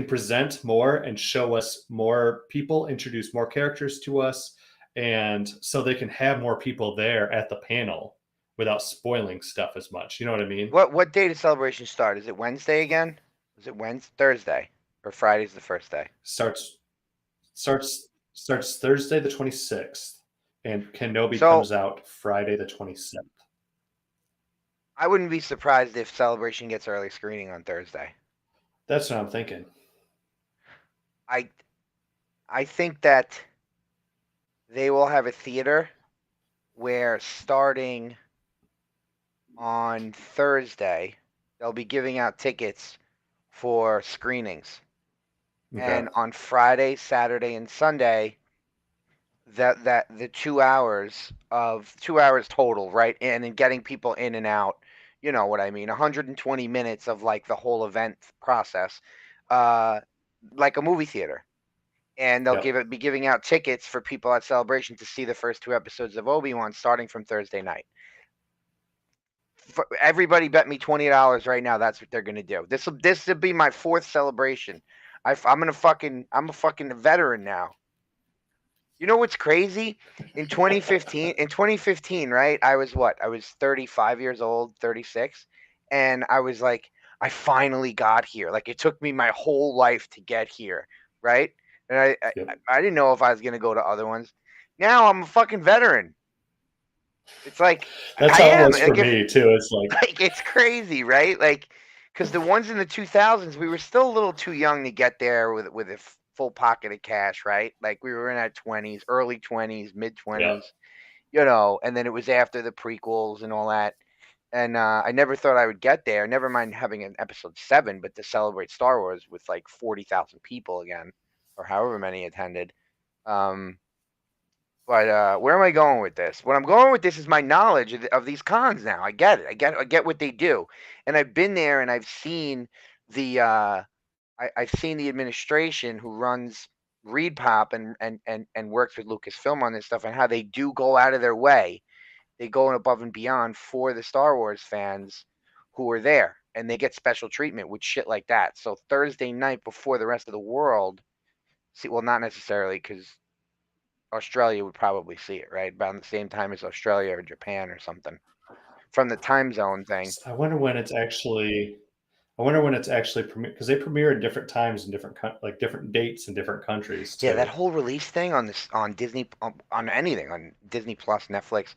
present more and show us more people, introduce more characters to us, and so they can have more people there at the panel without spoiling stuff as much. You know what I mean? What day does Celebration start? Is it Wednesday again? Is it Thursday, or Friday's the first day? Starts Thursday the 26th, and Kenobi comes out Friday the 27th. I wouldn't be surprised if Celebration gets early screening on Thursday. That's what I'm thinking. I think that they will have a theater where starting on Thursday, they'll be giving out tickets for screenings. Okay. And on Friday, Saturday, and Sunday, that the 2 hours total, right? And then getting people in and out, you know what I mean? 120 minutes of like the whole event process, like a movie theater. And they'll be giving out tickets for people at Celebration to see the first 2 episodes of Obi-Wan starting from Thursday night. Everybody bet me $20 right now. That's what they're gonna do. This will be my 4th Celebration. I'm a fucking veteran now. You know what's crazy? In 2015, right? I was 35 years old, 36, and I was like, I finally got here. Like it took me my whole life to get here, right? And I didn't know if I was gonna go to other ones. Now I'm a fucking veteran. It's like that's how it was for me too. It's like it's crazy, right? Like because the ones in the 2000s, we were still a little too young to get there with a full pocket of cash, right? Like we were in our 20s, early 20s, mid 20s, you know. And then it was after the prequels and all that. And I never thought I would get there. Never mind having an episode 7, but to celebrate Star Wars with like 40,000 people again, or however many attended. But where am I going with this? What I'm going with this is my knowledge of these cons now. I get it. I get what they do, and I've been there and I've seen the I've seen the administration who runs ReedPop and works with Lucasfilm on this stuff, and how they do go out of their way. They go above and beyond for the Star Wars fans who are there, and they get special treatment with shit like that. So Thursday night before the rest of the world, well, not necessarily, because Australia would probably see it, right? About the same time as Australia or Japan or something. From the time zone thing. I wonder when it's actually I wonder when it's actually premiere, because they premiere at different times in different like different dates in different countries too. Yeah, that whole release thing on this on Disney on anything on Disney Plus, Netflix,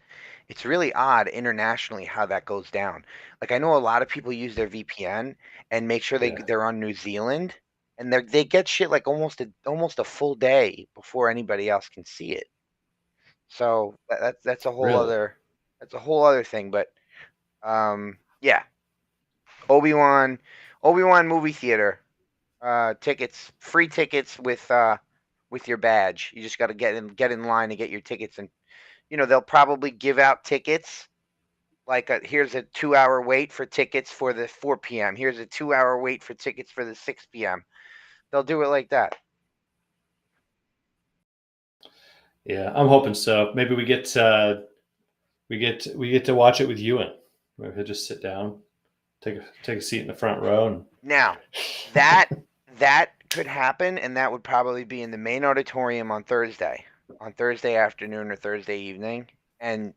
it's really odd internationally how that goes down. Like I know a lot of people use their VPN and make sure Yeah. they're on New Zealand, and they get shit like almost a full day before anybody else can see it. So that's a whole Really? other thing. But yeah, Obi-Wan movie theater tickets, free tickets with your badge. You just got to get in line and get your tickets, and they'll probably give out tickets like here's a 2-hour wait for tickets for the 4 p.m. Here's a 2-hour wait for tickets for the 6 p.m. They'll do it like that. Yeah, I'm hoping so. Maybe we get to watch it with Ewan. Maybe he'll just sit down, take a seat in the front row, and Now, that could happen, and that would probably be in the main auditorium on Thursday afternoon or Thursday evening, and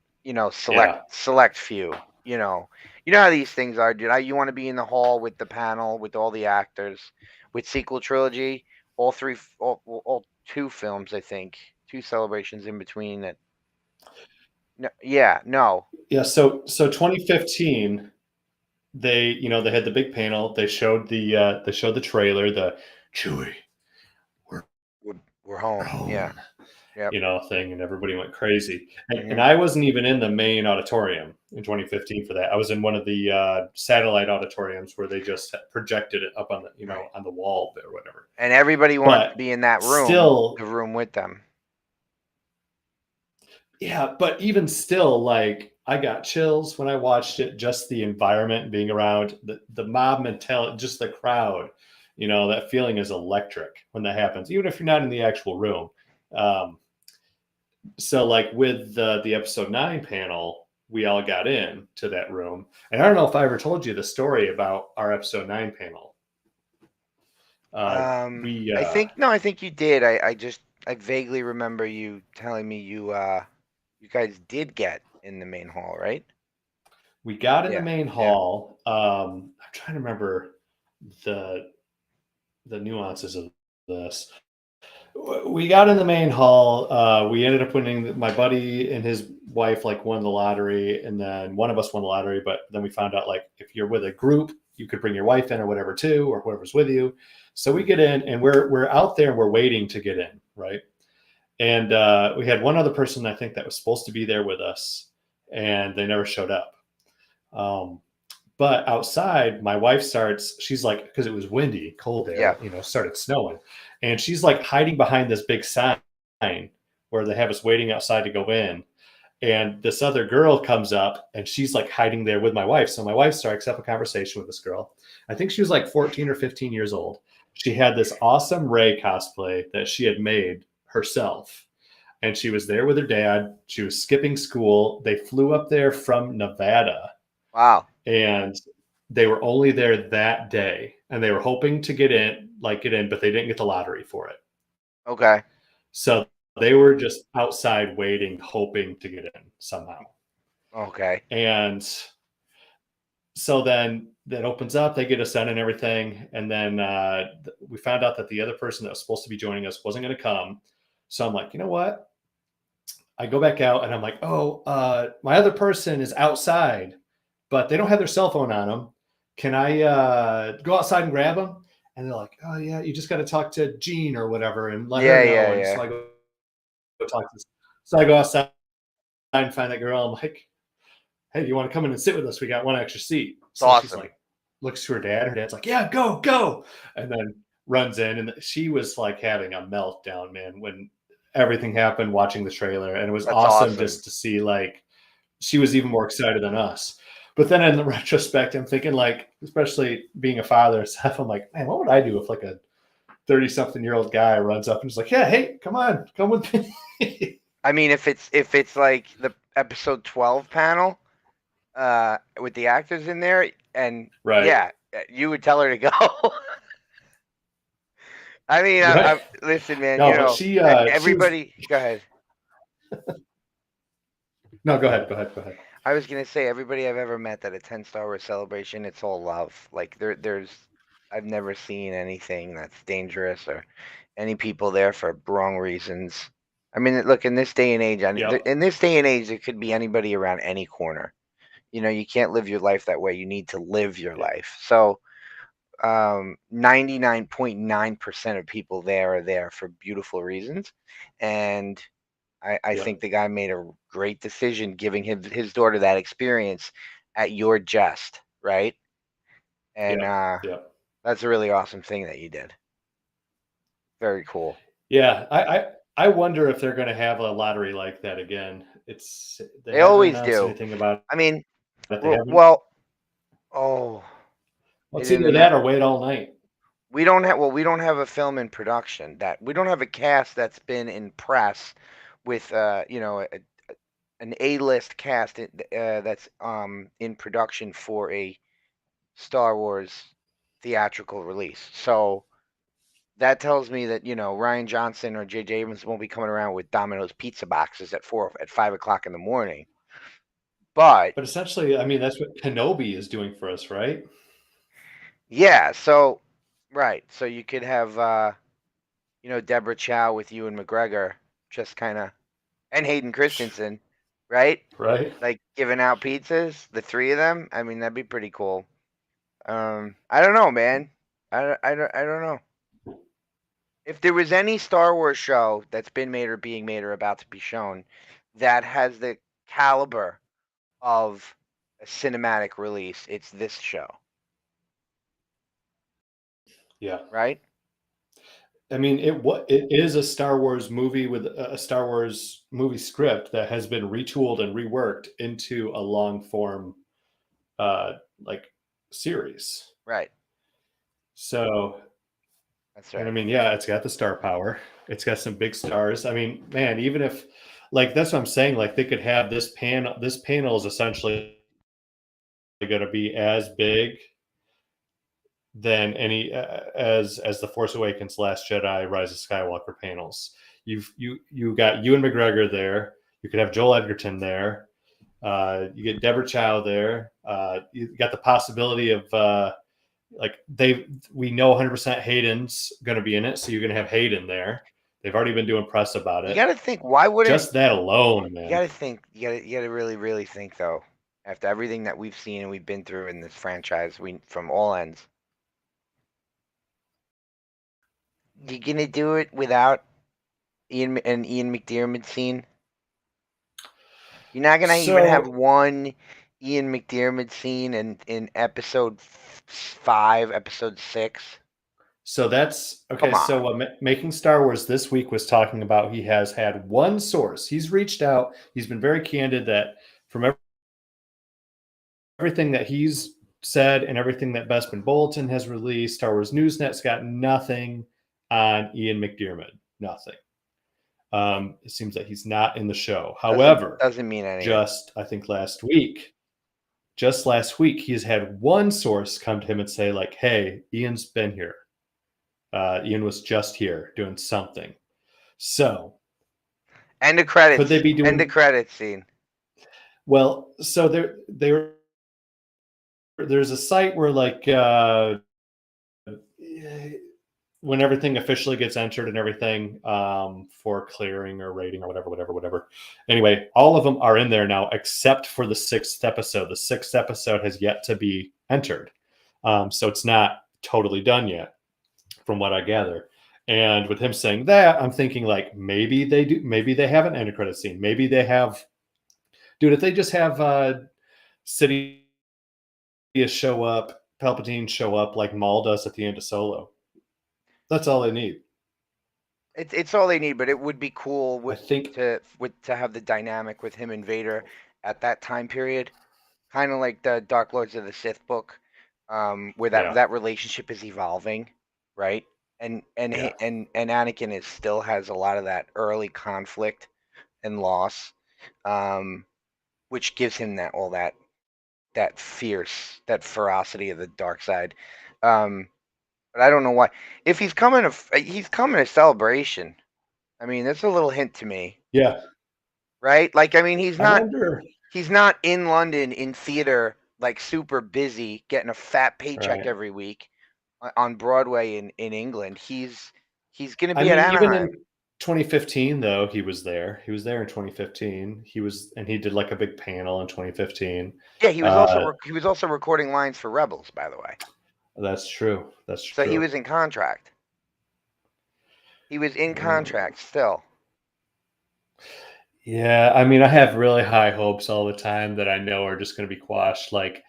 select few. You know how these things are, dude. You want to be in the hall with the panel with all the actors, with sequel trilogy, all two films, I think, two celebrations in between. That no, yeah, no, yeah. So 2015, they had the big panel. They showed the trailer, the Chewie, we're home. Yeah, yep. Thing, and everybody went crazy. And Mhm. I wasn't even in the main auditorium in 2015 for that. I was in one of the satellite auditoriums where they just projected it up on the Right. on the wall or whatever. And everybody wanted to But be in that room, still, the room with them. yeah, but even still, like I got chills when I watched it. Just the environment, being around the mob mentality, just the crowd. That feeling is electric when that happens, even if you're not in the actual room. So like with the episode 9 panel, we all got in to that room, and I don't know if I ever told you the story about our episode 9 panel. I think you did. I vaguely remember you telling me you guys did get in the main hall, right? We got in Yeah, the main yeah. hall. I'm trying to remember the nuances of this. We got in the main hall. We ended up winning. My buddy and his wife won the lottery, and then one of us won the lottery. But then we found out if you're with a group, you could bring your wife in or whatever too, or whoever's with you. So we get in, and we're out there, and we're waiting to get in, right? And we had one other person I think that was supposed to be there with us, and they never showed up. But outside, my wife she's like, because it was windy, cold there, started snowing. And she's like hiding behind this big sign where they have us waiting outside to go in. And this other girl comes up and she's like hiding there with my wife. So my wife strikes up a conversation with this girl. I think she was like 14 or 15 years old. She had this awesome Rey cosplay that she had made herself. And she was there with her dad. She was skipping school. They flew up there from Nevada. Wow. And they were only there that day, and they were hoping to get in, but they didn't get the lottery for it. Okay. So they were just outside waiting, hoping to get in somehow. Okay. And so then that opens up, they get us in and everything. And then we found out that the other person that was supposed to be joining us wasn't going to come. So I'm like, you know what? I go back out and I'm like, my other person is outside, but they don't have their cell phone on them. Can I go outside and grab them? And they're like, oh yeah, you just got to talk to Jean or whatever and let her know. And so I go talk to. So I go outside and find that girl. I'm like, hey, you want to come in and sit with us? We got one extra seat. So awesome. She's like, looks to her dad. Her dad's like, yeah, go. And then runs in, and she was like having a meltdown, man, when everything happened, watching the trailer. And it was awesome just to see she was even more excited than us. But then in the retrospect, I'm thinking especially being a father and stuff, I'm like, man, what would I do if a 30-something-year-old guy runs up and is like, yeah, hey, come with me. I mean, if it's like the episode 12 panel with the actors in there, and right. Yeah, you would tell her to go. I mean, right. Listen, man, no, everybody, go ahead. No, go ahead. I was gonna say everybody I've ever met at a 10 Star Wars celebration, it's all love. Like I've never seen anything that's dangerous or any people there for wrong reasons. I mean, look, in this day and age, Yep. it could be anybody around any corner. You can't live your life that way. You need to live your Yeah. life. So, 99.9% of people there are there for beautiful reasons, and I Yep. think the guy made a great decision giving his daughter that experience at your jest, right? And Yep. that's a really awesome thing that you did. Very cool. Yeah. I wonder if they're going to have a lottery like that again. They They haven't always announced do. anything about I mean, it. They haven't. well, oh, they It's didn't. either that or wait all night. We don't have a film in production that we don't have a cast that's been in press with an A-list cast that's in production for a Star Wars theatrical release. So that tells me that Ryan Johnson or J.J. Abrams won't be coming around with Domino's pizza boxes at 5 o'clock in the morning. But But essentially, I mean, that's what Kenobi is doing for us, right? yeah, so right, so you could have Deborah Chow with Ewan McGregor, just kind of, and Hayden Christensen, right? Right. Like giving out pizzas, the three of them. I mean, that'd be pretty cool. I don't know, man. I don't know. If there was any Star Wars show that's been made or being made or about to be shown that has the caliber of a cinematic release, it's this show, Yeah. right? I mean, it is a Star Wars movie with a Star Wars movie script that has been retooled and reworked into a long form, like series. Right. So, That's and I right. mean, yeah, it's got the star power. It's got some big stars. I mean, man, even if, like, that's what I'm saying. Like, they could have this panel. This panel is essentially going to be as big than any as the Force Awakens, Last Jedi, Rise of Skywalker panels. You got Ewan McGregor there. You could have Joel Edgerton there. You get Deborah Chow there. You got the possibility of we know 100% Hayden's going to be in it, so you're going to have Hayden there. They've already been doing press about You it. got to think, why wouldn't Just that alone, man. you got to think, you got to really, really think though. After everything that we've seen and we've been through in this franchise, from all ends, you gonna do it without Ian McDiarmid scene? You're not gonna even have one Ian McDiarmid scene in episode 5, episode 6. So that's okay. Come on. So Making Star Wars this week was talking about he has had one source. He's reached out. He's been very candid that from everything that he's said and everything that Bespin Bulletin has released, Star Wars Newsnet's got nothing on Ian McDiarmid. Nothing. It seems that he's not in the show. However, doesn't mean anything. I think last week, he's had one source come to him and say, like, hey, Ian's been here. Ian was just here doing something. So, end the credits. Could they be doing end the credits scene? Well, so there's a site where like when everything officially gets entered and everything for clearing or rating or whatever. Anyway, all of them are in there now except for the 6th episode. The 6th episode has yet to be entered, so it's not totally done yet, from what I gather. And with him saying that, I'm thinking like maybe they do. Maybe they have an end credit scene. Maybe they have. Dude, if they just have Sidious show up, Palpatine show up like Maul does at the end of Solo. That's all they need. It's all they need, but it would be cool to have the dynamic with him and Vader at that time period, kind of like the Dark Lords of the Sith book, where that relationship is evolving, right? And Anakin still has a lot of that early conflict and loss, which gives him that ferocity of the dark side. But I don't know why. If he's coming to Celebration. I mean, that's a little hint to me. Yeah. Right? Like, I mean, he's not. He's not in London in theater, like super busy, getting a fat paycheck Right. every week on Broadway in England. He's going to I be at mean, even Anaheim. in 2015, though, he was there. He was there in 2015. He did like a big panel in 2015. Yeah, he was also recording lines for Rebels, by the way. That's true. That's So true. he was in contract. He was in contract still. Yeah, I mean, I have really high hopes all the time that I know are just going to be quashed. Like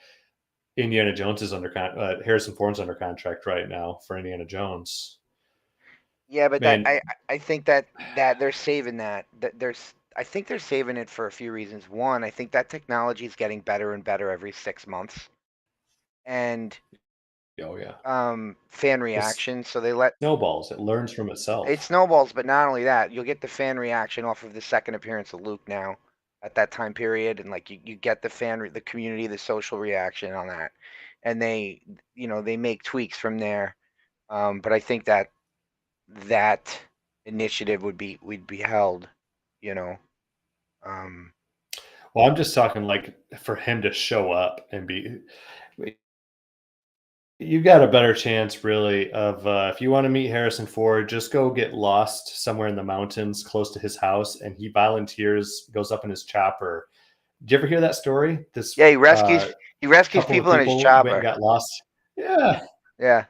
Indiana Jones is Harrison Ford's under contract right now for Indiana Jones. Yeah, but Man, I think that they're saving that. I think they're saving it for a few reasons. One, I think that technology is getting better and better every 6 months, and oh yeah, fan reaction. So they let snowballs. It learns from itself. it snowballs. But not only that, you'll get the fan reaction off of the second appearance of Luke now at that time period, and like you get the community, the social reaction on that, and they make tweaks from there. But I think that initiative would be held, you know. Well, I'm just talking like for him to show up and be. You got a better chance, really, of if you want to meet Harrison Ford, just go get lost somewhere in the mountains close to his house, and he volunteers, goes up in his chopper. Did you ever hear that story? Yeah, he rescues people in his went chopper. and got lost. Yeah. Yeah.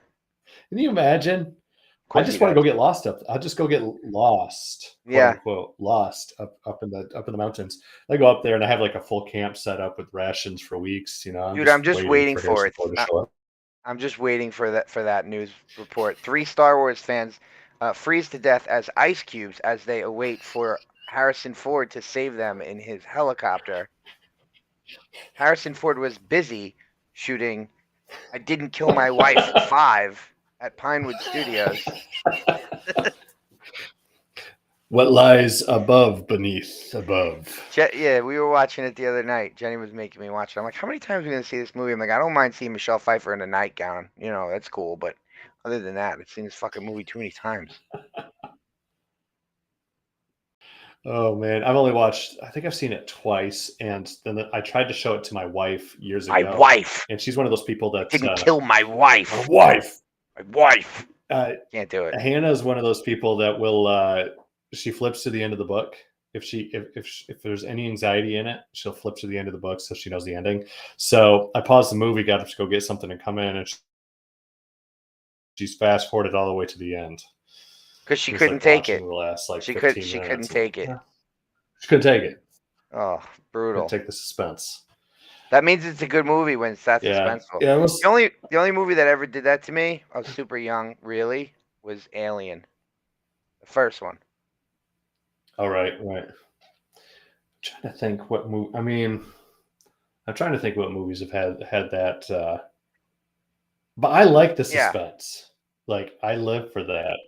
Can you imagine? I just want to go get lost up. I'll just go get lost, quote unquote, lost up in the mountains. I go up there and I have like a full camp set up with rations for weeks. You know, dude, I'm just waiting for it. To show up. I'm just waiting for that news report. 3 Star Wars fans freeze to death as ice cubes as they await for Harrison Ford to save them in his helicopter. Harrison Ford was busy shooting I Didn't Kill My Wife 5 at Pinewood Studios. What lies beneath, above. Yeah, we were watching it the other night. Jenny was making me watch it. I'm like, how many times are we going to see this movie? I'm like, I don't mind seeing Michelle Pfeiffer in a nightgown. You know, that's cool. But other than that, I've seen this fucking movie too many times. Oh, man. I think I've seen it twice. And then I tried to show it to my wife years ago. My wife! And she's one of those people that didn't kill my wife. My wife! My wife! Can't do it. Hannah is one of those people that will... she flips to the end of the book. If there's any anxiety in it, she'll flip to the end of the book so she knows the ending. So I paused the movie, got up to go get something and come in, and she's fast forwarded all the way to the end because she couldn't take it. She couldn't take it. She couldn't take it. Oh, brutal! Take the suspense. That means it's a good movie when it's that suspenseful. Yeah, the only movie that ever did that to me, I was super young, really, was Alien, the first one. Oh, right. I'm trying to think what movie. I mean, I'm trying to think what movies have had that. But I like the suspense. Yeah. Like I live for that.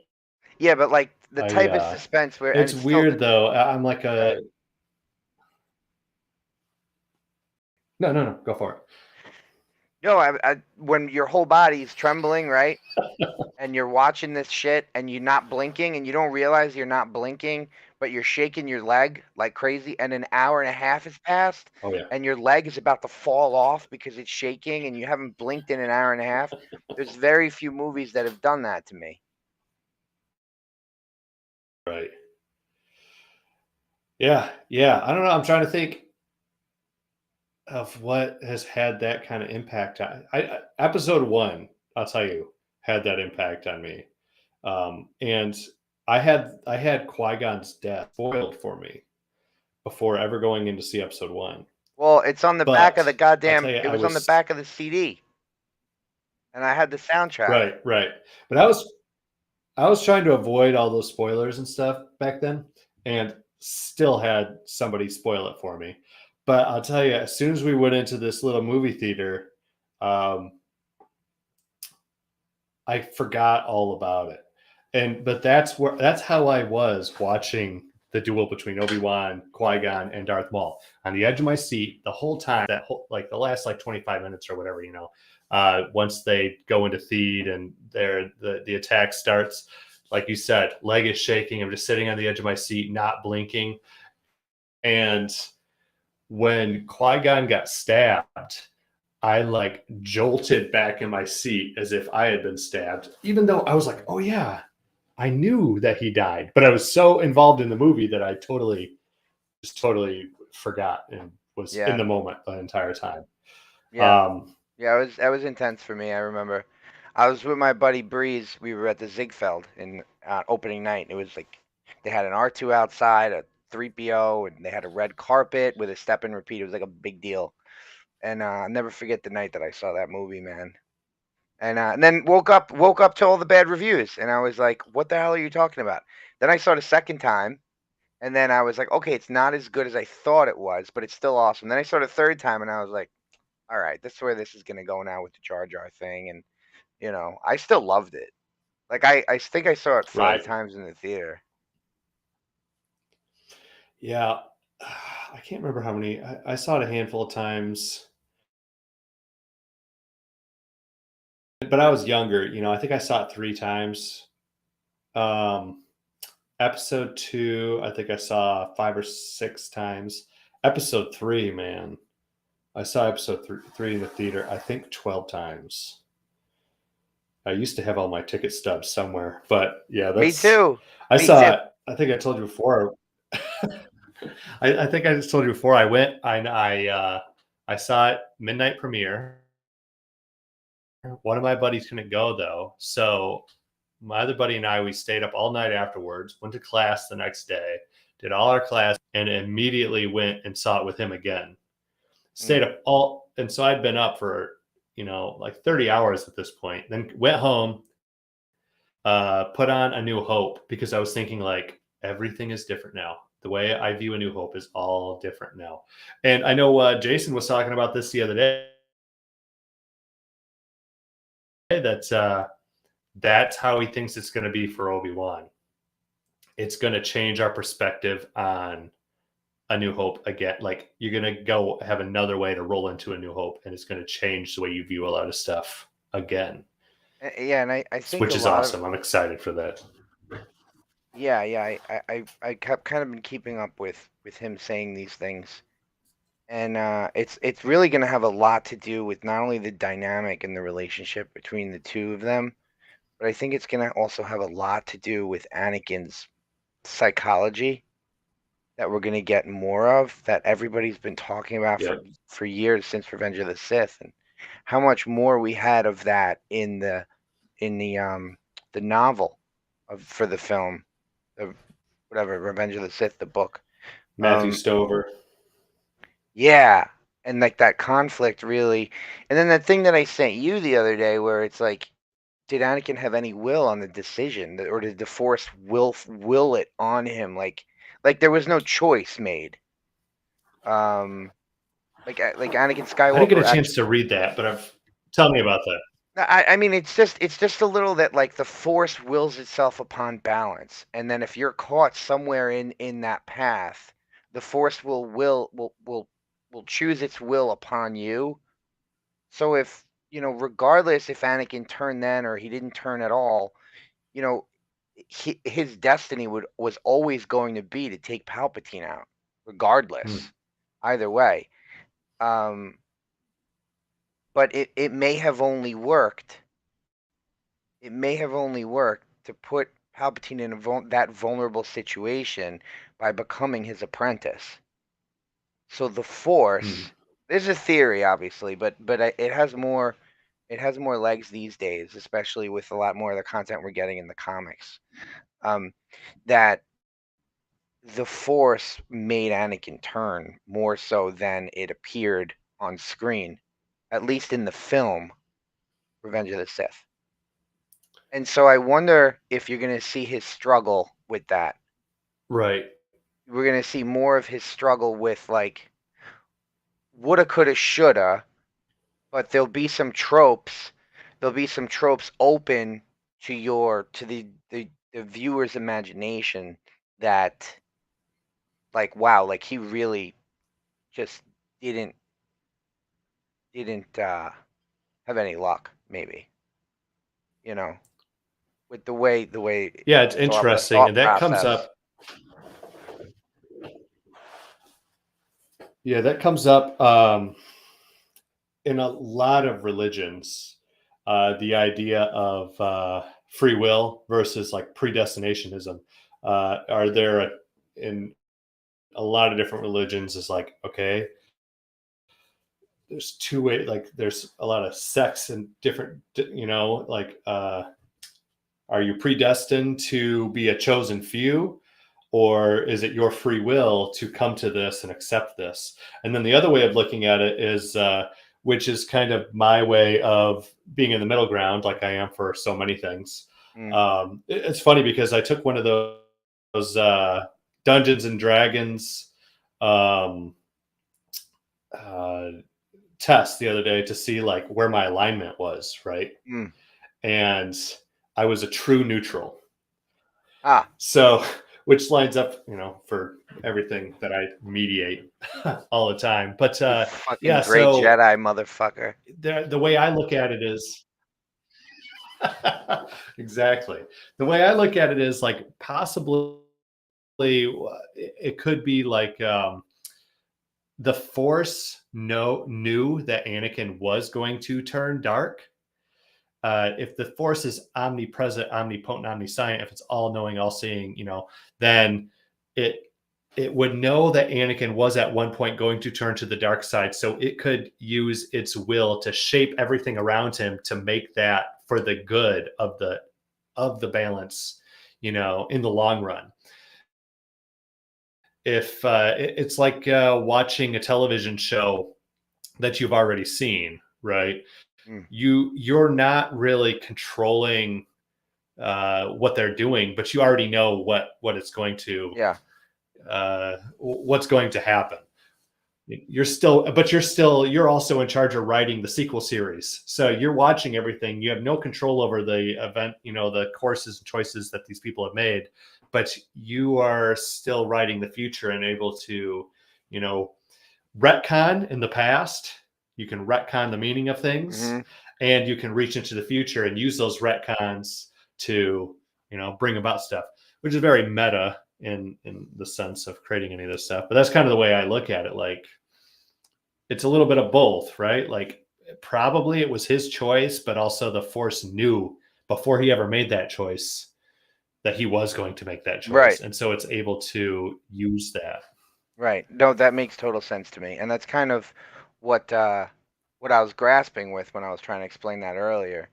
Yeah, but like the type of suspense where it's weird though. I'm like a. No, go for it. No, when your whole body's trembling, right? And you're watching this shit and you're not blinking and you don't realize you're not blinking, but you're shaking your leg like crazy and an hour and a half has passed. Oh, yeah. And your leg is about to fall off because it's shaking and you haven't blinked in an hour and a half. There's very few movies that have done that to me. Right. Yeah. I don't know. I'm trying to think of what has had that kind of impact. Episode 1, I'll tell you, had that impact on me. And I had Qui-Gon's death spoiled for me before ever going in to see episode 1. Well, it's on the back of the goddamn. It was on the back of the CD, and I had the soundtrack. Right. But I was trying to avoid all those spoilers and stuff back then, and still had somebody spoil it for me. But I'll tell you, as soon as we went into this little movie theater, I forgot all about it. But that's how I was watching the duel between Obi-Wan, Qui-Gon, and Darth Maul on the edge of my seat the whole time. The last 25 minutes or whatever, once they go into Theed and the attack starts, like you said, leg is shaking. I'm just sitting on the edge of my seat, not blinking, and when Qui-Gon got stabbed, I like jolted back in my seat as if I had been stabbed, even though I was like, oh yeah, I knew that he died, but I was so involved in the movie that I totally forgot and was in the moment the entire time. Yeah, that was intense for me. I remember, I was with my buddy Breeze. We were at the Ziegfeld in opening night. It was like they had an R2 outside, a 3PO, and they had a red carpet with a step and repeat. It was like a big deal. And I'll never forget the night that I saw that movie, man. And then woke up to all the bad reviews, and I was like, "What the hell are you talking about?" Then I saw it a second time, and then I was like, "Okay, it's not as good as I thought it was, but it's still awesome." Then I saw it a third time, and I was like, "All right, this is where this is gonna go now with the Jar Jar thing." And I still loved it. Like I think I saw it 5 times in the theater. Yeah, I can't remember how many. I saw it a handful of times, but I was younger. I think I saw it 3 times. Episode 2, I think I saw 5 or 6 times. Episode 3, man, I saw episode 3 in the theater, I think 12 times. I used to have all my ticket stubs somewhere, but yeah, Me too. I Me saw too. it. I think I told you before. I think I just told you before I went. I saw it midnight premiere. One of my buddies couldn't go though, so my other buddy and I, we stayed up all night afterwards, went to class the next day, did all our class, and immediately went and saw it with him again. Stayed up all, and so I'd been up for, like 30 hours at this point. Then went home, put on A New Hope because I was thinking like everything is different now. The way I view A New Hope is all different now. And I know Jason was talking about this the other day. That's how he thinks it's going to be for Obi-Wan. It's going to change our perspective on A New Hope again. Like you're going to go have another way to roll into A New Hope, and it's going to change the way you view a lot of stuff again. Yeah, and I think which is awesome. I'm excited for that. Yeah. I kept kind of been keeping up with him saying these things, and it's really going to have a lot to do with not only the dynamic and the relationship between the two of them, but I think it's going to also have a lot to do with Anakin's psychology that we're going to get more of, that everybody's been talking about for years since Revenge of the Sith, and how much more we had of that in the novel for the film, whatever, Revenge of the Sith, the book. Matthew Stover. Yeah, and like that conflict really, and then that thing that I sent you the other day, where it's like, did Anakin have any will on the decision, or did the Force will it on him? Like there was no choice made. Like Anakin Skywalker. I didn't get a chance to read that, but tell me about that. I mean, it's just a little that like the Force wills itself upon balance, and then if you're caught somewhere in that path, the Force will choose its will upon you. So if regardless if Anakin turned then or he didn't turn at all, his destiny was always going to be to take Palpatine out, regardless, either way. But it may have only worked. It may have only worked to put Palpatine in that vulnerable situation by becoming his apprentice. So the Force, there's a theory, obviously, but it has more legs these days, especially with a lot more of the content we're getting in the comics. That the Force made Anakin turn more so than it appeared on screen, at least in the film Revenge of the Sith. And so I wonder if you're going to see his struggle with that. Right. We're going to see more of his struggle with like woulda, coulda, shoulda, but there'll be some tropes. There'll be some tropes open to the viewer's imagination that like, wow, like he really just didn't have any luck, maybe. With the way yeah, it's interesting, and that comes up. Yeah, that comes up in a lot of religions. The idea of free will versus like predestinationism. Are there in a lot of different religions is like, okay, there's two way, like there's a lot of sects and different, like, are you predestined to be a chosen few, or is it your free will to come to this and accept this? And then the other way of looking at it is, which is kind of my way of being in the middle ground, like I am for so many things. It's funny because I took one of those Dungeons and Dragons um, uh, tests the other day to see like where my alignment was, right? And I was a true neutral. So, which lines up, for everything that I mediate all the time. But fucking yeah, gray so Jedi motherfucker. the way I look at it is exactly the way I look at it is like possibly it could be like the Force knew that Anakin was going to turn dark. If the Force is omnipresent, omnipotent, omniscient, if it's all knowing, all seeing, then it would know that Anakin was at one point going to turn to the dark side, so it could use its will to shape everything around him to make that for the good of the balance, in the long run. If it's like watching a television show that you've already seen, right? You're not really controlling what they're doing, but you already know what it's going to what's going to happen. You're also in charge of writing the sequel series, so you're watching everything. You have no control over the event, the courses and choices that these people have made, but you are still writing the future and able to retcon in the past. You can retcon the meaning of things, and you can reach into the future and use those retcons to bring about stuff, which is very meta in the sense of creating any of this stuff. But that's kind of the way I look at it. Like, it's a little bit of both, right? Like, probably it was his choice, but also the Force knew before he ever made that choice that he was going to make that choice, Right. And so it's able to use that. Right. No, that makes total sense to me, and that's kind of what I was grasping with when I was trying to explain that earlier.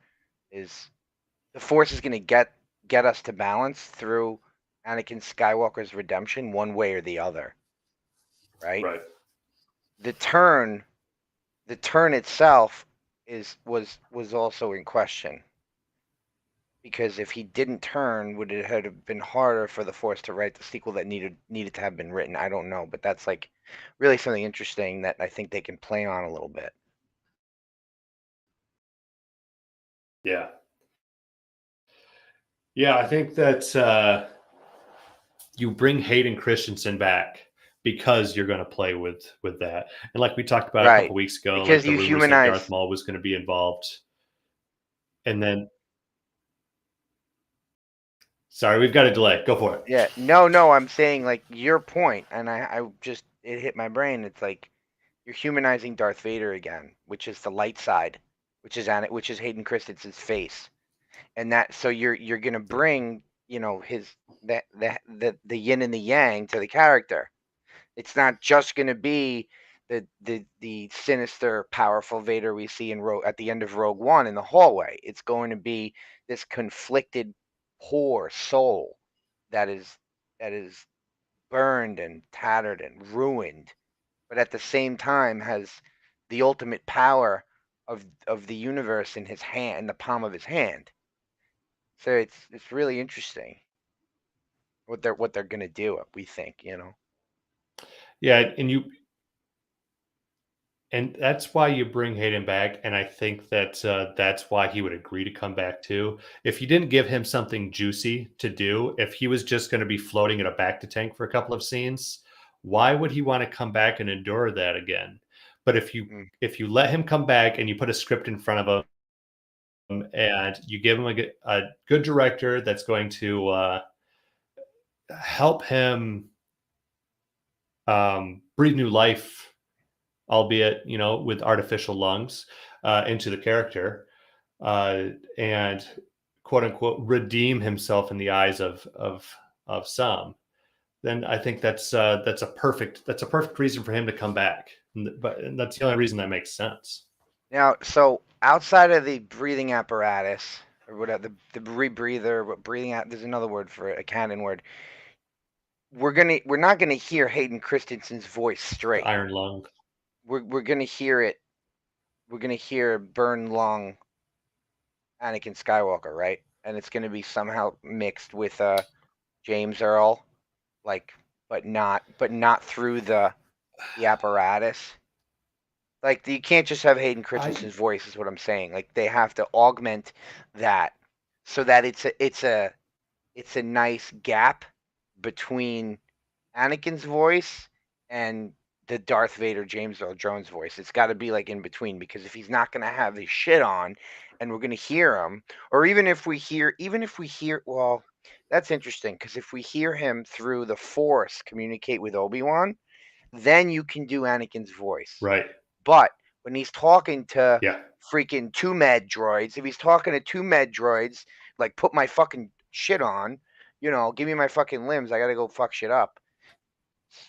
Is the Force is going to get us to balance through Anakin Skywalker's redemption, one way or the other. Right. Right. The turn itself was also in question, because if he didn't turn, would it have been harder for the Force to write the sequel that needed to have been written? I don't know, but that's like really something interesting that I think they can play on a little bit. Yeah. Yeah, I think that you bring Hayden Christensen back because you're going to play with that. And like we talked about a couple weeks ago, because like the you rumors that humanize. Darth Maul was going to be involved. And then, sorry, we've got a delay. Go for it. Yeah, no, I'm saying like your point, and I just, it hit my brain. It's like you're humanizing Darth Vader again, which is the light side, which is Hayden Christensen's face, and that, so you're gonna bring his the yin and the yang to the character. It's not just gonna be the sinister, powerful Vader we see at the end of Rogue One in the hallway. It's going to be this conflicted, poor soul that is burned and tattered and ruined, but at the same time has the ultimate power of the universe in his hand, in the palm of his hand. So it's really interesting what they're gonna do. We think, Yeah, and that's why you bring Hayden back, and I think that that's why he would agree to come back too. If you didn't give him something juicy to do, if he was just going to be floating in a bacta tank for a couple of scenes, why would he want to come back and endure that again? But if you let him come back and you put a script in front of him and you give him a good director that's going to help him breathe new life albeit with artificial lungs, into the character, and quote unquote redeem himself in the eyes of some, then I think that's a perfect reason for him to come back. And that's the only reason that makes sense. Now, so outside of the breathing apparatus or whatever, the rebreather, what breathing out, there's another word for it, a canon word. We're not gonna hear Hayden Christensen's voice straight. The iron lung. We're gonna hear it. We're gonna hear burn lung Anakin Skywalker, right? And it's gonna be somehow mixed with James Earl, like, but not through the apparatus. Like, you can't just have Hayden Christensen's voice, is what I'm saying. Like, they have to augment that so that it's a nice gap between Anakin's voice and the Darth Vader James Earl Jones voice. It's got to be like in between, because if he's not going to have his shit on and we're going to hear him, or even if we hear, well, that's interesting, because if we hear him through the Force communicate with Obi-Wan, then you can do Anakin's voice. Right. But when he's talking to Yeah. freaking 2 med droids, if he's talking to 2 med droids, like, put my fucking shit on, give me my fucking limbs, I gotta go fuck shit up.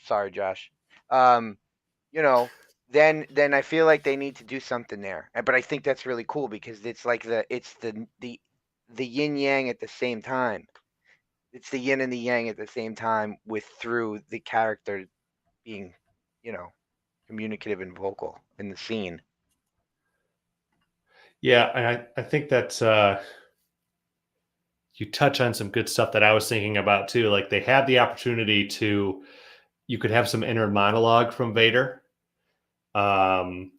Sorry, Josh. Then I feel like they need to do something there. But I think that's really cool, because it's like the yin yang at the same time. It's the yin and the yang at the same time, through the character being, communicative and vocal in the scene. Yeah, and I think that you touch on some good stuff that I was thinking about too. Like, they have the opportunity to, you could have some inner monologue from Vader, and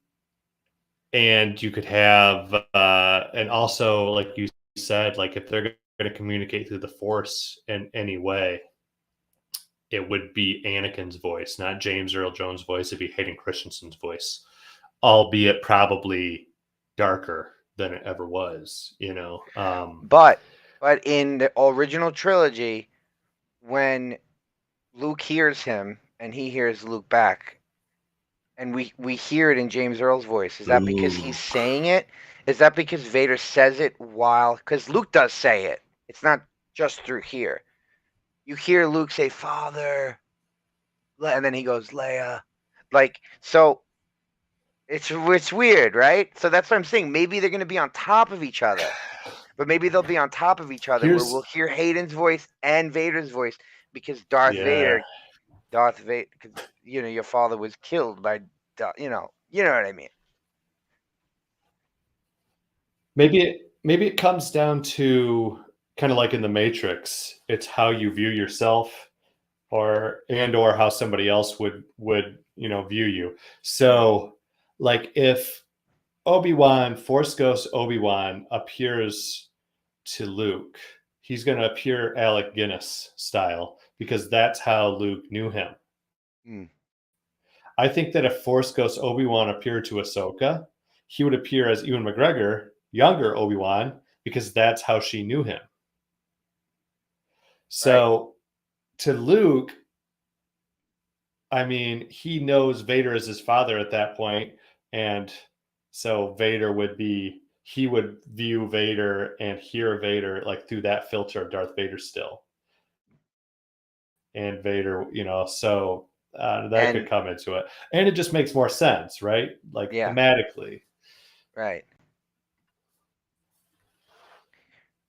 you could have, and also, like you said, like, if they're going to communicate through the Force in any way, it would be Anakin's voice, not James Earl Jones' voice. It'd be Hayden Christensen's voice, albeit probably darker than it ever was, But in the original trilogy, when Luke hears him and he hears Luke back, and we hear it in James Earl's voice, is that because he's saying it? Is that because Vader says it because Luke does say it. It's not just through here. You hear Luke say, "Father," and then he goes, "Leia." Like, so it's weird, right? So that's what I'm saying. Maybe they're going to be on top of each other. But maybe they'll be on top of each other, where we'll hear Hayden's voice and Vader's voice, because Darth Vader, your father was killed by, you know what I mean? Maybe it comes down to kind of like in the Matrix. It's how you view yourself, or how somebody else would view you. So, like, if Force Ghost Obi-Wan appears to Luke, he's going to appear Alec Guinness style, because that's how Luke knew him. I think that if Force Ghost Obi-Wan appeared to Ahsoka, he would appear as Ewan McGregor, younger Obi-Wan, because that's how she knew him. So to Luke, I mean, he knows Vader is his father at that point, and so he would view Vader and hear Vader like through that filter of Darth Vader still. And Vader, so that could come into it. And it just makes more sense, right? Like, thematically. Right.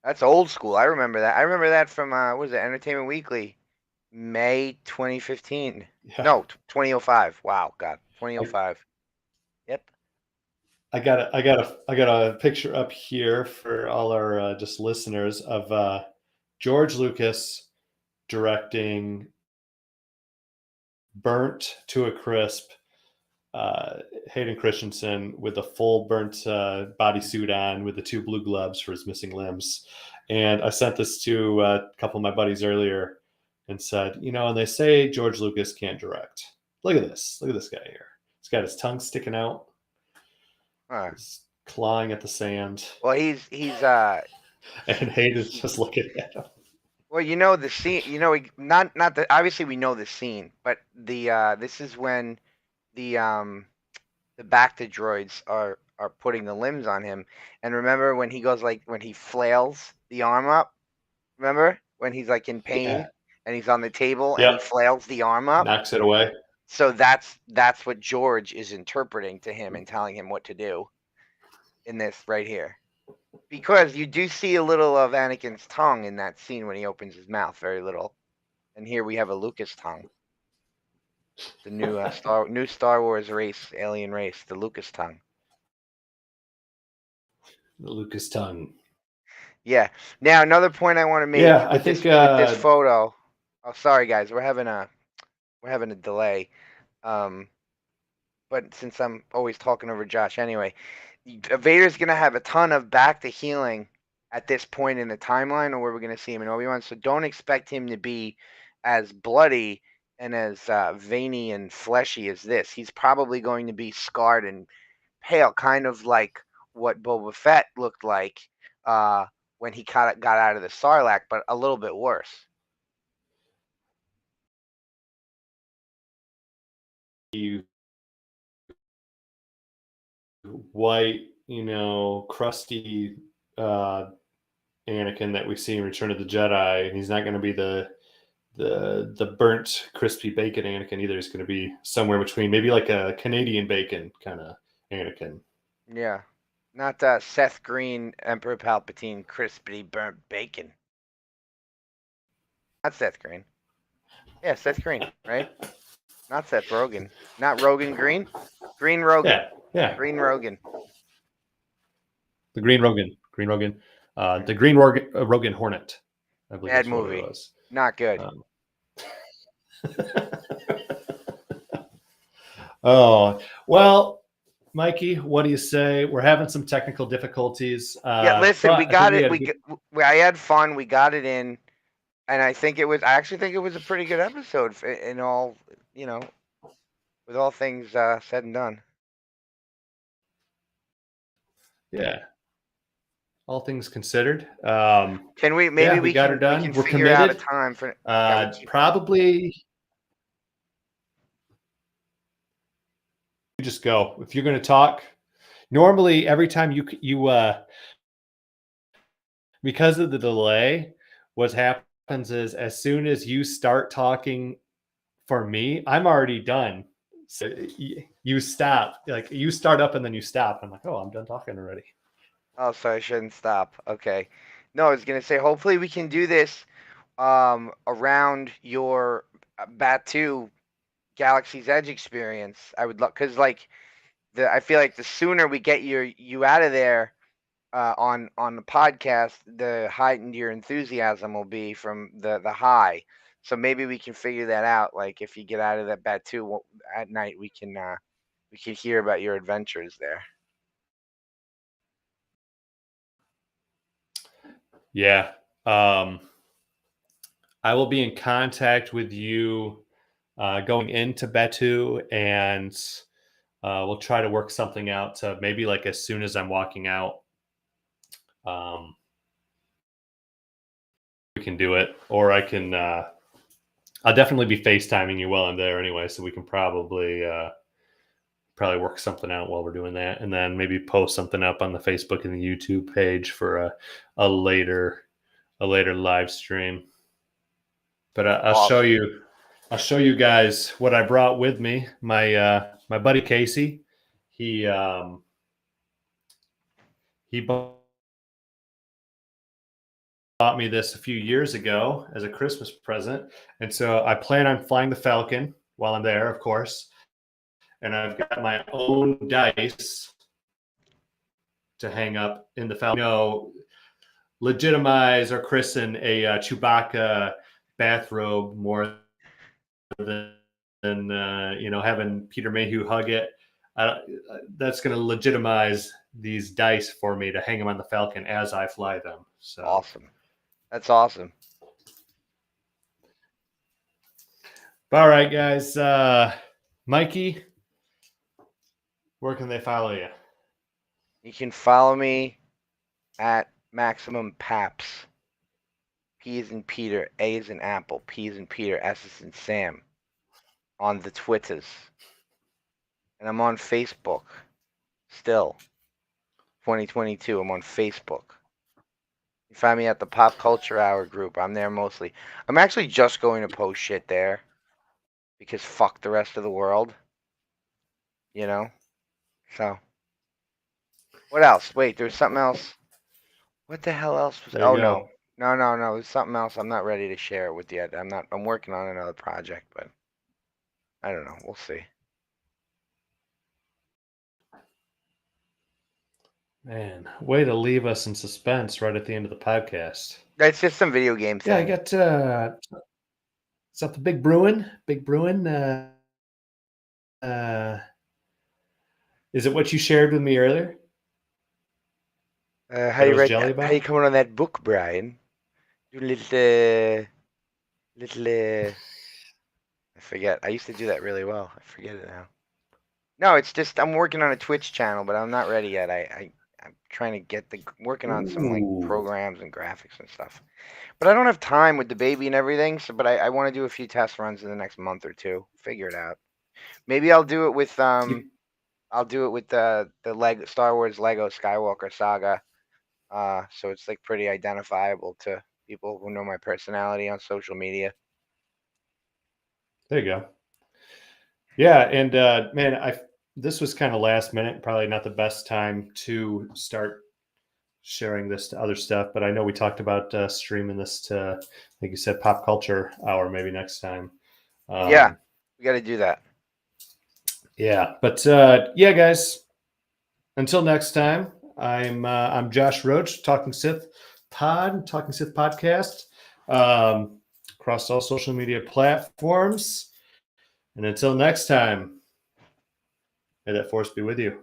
That's old school. I remember that. I remember that from, what was it, Entertainment Weekly, May 2015. Yeah. No, 2005. Wow, God, 2005. Yep. I got a picture up here for all our just listeners of George Lucas directing burnt to a crisp Hayden Christensen with a full burnt bodysuit on, with the 2 blue gloves for his missing limbs. And I sent this to a couple of my buddies earlier and said, and they say George Lucas can't direct. Look at this guy here. He's got his tongue sticking out. He's clawing at the sand. Well, he's and Hayden's just looking at him. Well, the scene, not the, obviously we know the scene, but the this is when the the Bacta droids are putting the limbs on him. And remember when he goes when he flails the arm up? Remember when he's like in pain Yeah. and he's on the table and he Yep. flails the arm up? Knocks it away. So that's what George is interpreting to him and telling him what to do in this right here. Because you do see a little of Anakin's tongue in that scene when he opens his mouth, very little. And here we have a Lucas tongue. The new Star Wars race, alien race, the Lucas tongue. The Lucas tongue. Yeah. Now another point I want to make Yeah, with I think with this photo. Oh, sorry guys, we're having a delay. But since I'm always talking over Josh anyway, Vader's gonna have a ton of back to healing at this point in the timeline, or where we're gonna see him in Obi-Wan. So don't expect him to be as bloody and as veiny and fleshy as this. He's probably going to be scarred and pale, kind of like what Boba Fett looked like when he got out of the Sarlacc, but a little bit worse. White, crusty Anakin that we see in Return of the Jedi, and he's not going to be the burnt, crispy bacon Anakin either. He's going to be somewhere between, maybe like a Canadian bacon kind of Anakin. Yeah, not Seth Green, Emperor Palpatine, crispy burnt bacon. Not Seth Green. Yeah, Seth Green, right? Not Seth Rogen. Not Rogan Green. Green Rogan. Yeah. Green Rogan. The Green Rogan. The Green Rogan Hornet. I believe Bad that's what movie. it was. Not good. Oh, well, Mikey, what do you say? We're having some technical difficulties. Yeah, listen, we got it. I had fun. We got it in, and I actually think it was a pretty good episode in all, with all things said and done. Yeah. All things considered. Can we maybe we got her done. We can We're figure committed. out a time for probably. You just go if you're going to talk. Normally, every time you because of the delay, what happens is as soon as you start talking for me, I'm already done. So you stop, like you start up and then you stop. I'm like, oh, I'm done talking already. Oh, so I shouldn't stop. Okay. No, I was gonna say hopefully we can do this around your Batu Galaxy's Edge experience. I would love because I feel like the sooner we get you out of there on the podcast, the heightened your enthusiasm will be from the high. So maybe we can figure that out. Like if you get out of that Batu at night, we can hear about your adventures there. Yeah. I will be in contact with you going into Batu, and we'll try to work something out to maybe like as soon as I'm walking out. We can do it, or I can. I'll definitely be FaceTiming you while I'm there anyway, so we can probably work something out while we're doing that, and then maybe post something up on the Facebook and the YouTube page for a later live stream. But I'll Awesome. show you guys what I brought with me. My buddy Casey, he bought me this a few years ago as a Christmas present, and so I plan on flying the Falcon while I'm there, of course. And I've got my own dice to hang up in the Falcon. Legitimize or christen a Chewbacca bathrobe more than having Peter Mayhew hug it. That's going to legitimize these dice for me to hang them on the Falcon as I fly them. So awesome. That's awesome. All right, guys. Mikey, where can they follow you? You can follow me at Maximum Paps. P is in Peter, A is in Apple, P is in Peter, S is in Sam on the Twitters. and I'm on Facebook. Still, 2022. I'm on Facebook. You find me at the Pop Culture Hour group. I'm there mostly. I'm actually just going to post shit there because fuck the rest of the world. You know. So, what else? Wait, there's something else. What the hell else was? There you Oh go. no. There's something else. I'm not ready to share it with you yet. I'm working on another project, but I don't know. We'll see. Man, way to leave us in suspense right at the end of the podcast. It's just some video game thing. Yeah, I got something big brewing. Big brewing. Is it what you shared with me earlier? How That you it was write? jelly How you about? coming on that book, Brian? Do little. I forget. I used to do that really well. I forget it now. No, it's just I'm working on a Twitch channel, but I'm not ready yet. I'm trying to get working on some like Ooh. programs and graphics and stuff. But I don't have time with the baby and everything. So, but I want to do a few test runs in the next month or two. Figure it out. Maybe I'll do it with I'll do it with the Star Wars Lego Skywalker Saga. So it's like pretty identifiable to people who know my personality on social media. There you go. Yeah, and man, this was kind of last minute, probably not the best time to start sharing this to other stuff, but I know we talked about streaming this to, like you said, Pop Culture Hour maybe next time. Yeah, we got to do that. Yeah, but yeah, guys. Until next time, I'm Josh Roach, Talking Sith Podcast, across all social media platforms. And until next time, may that force be with you.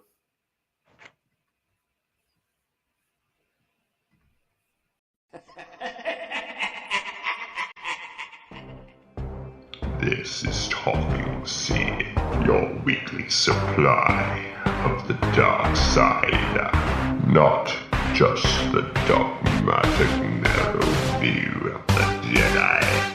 This is Talking Sith, your weekly supply of the dark side, not just the dogmatic narrow view of the Jedi.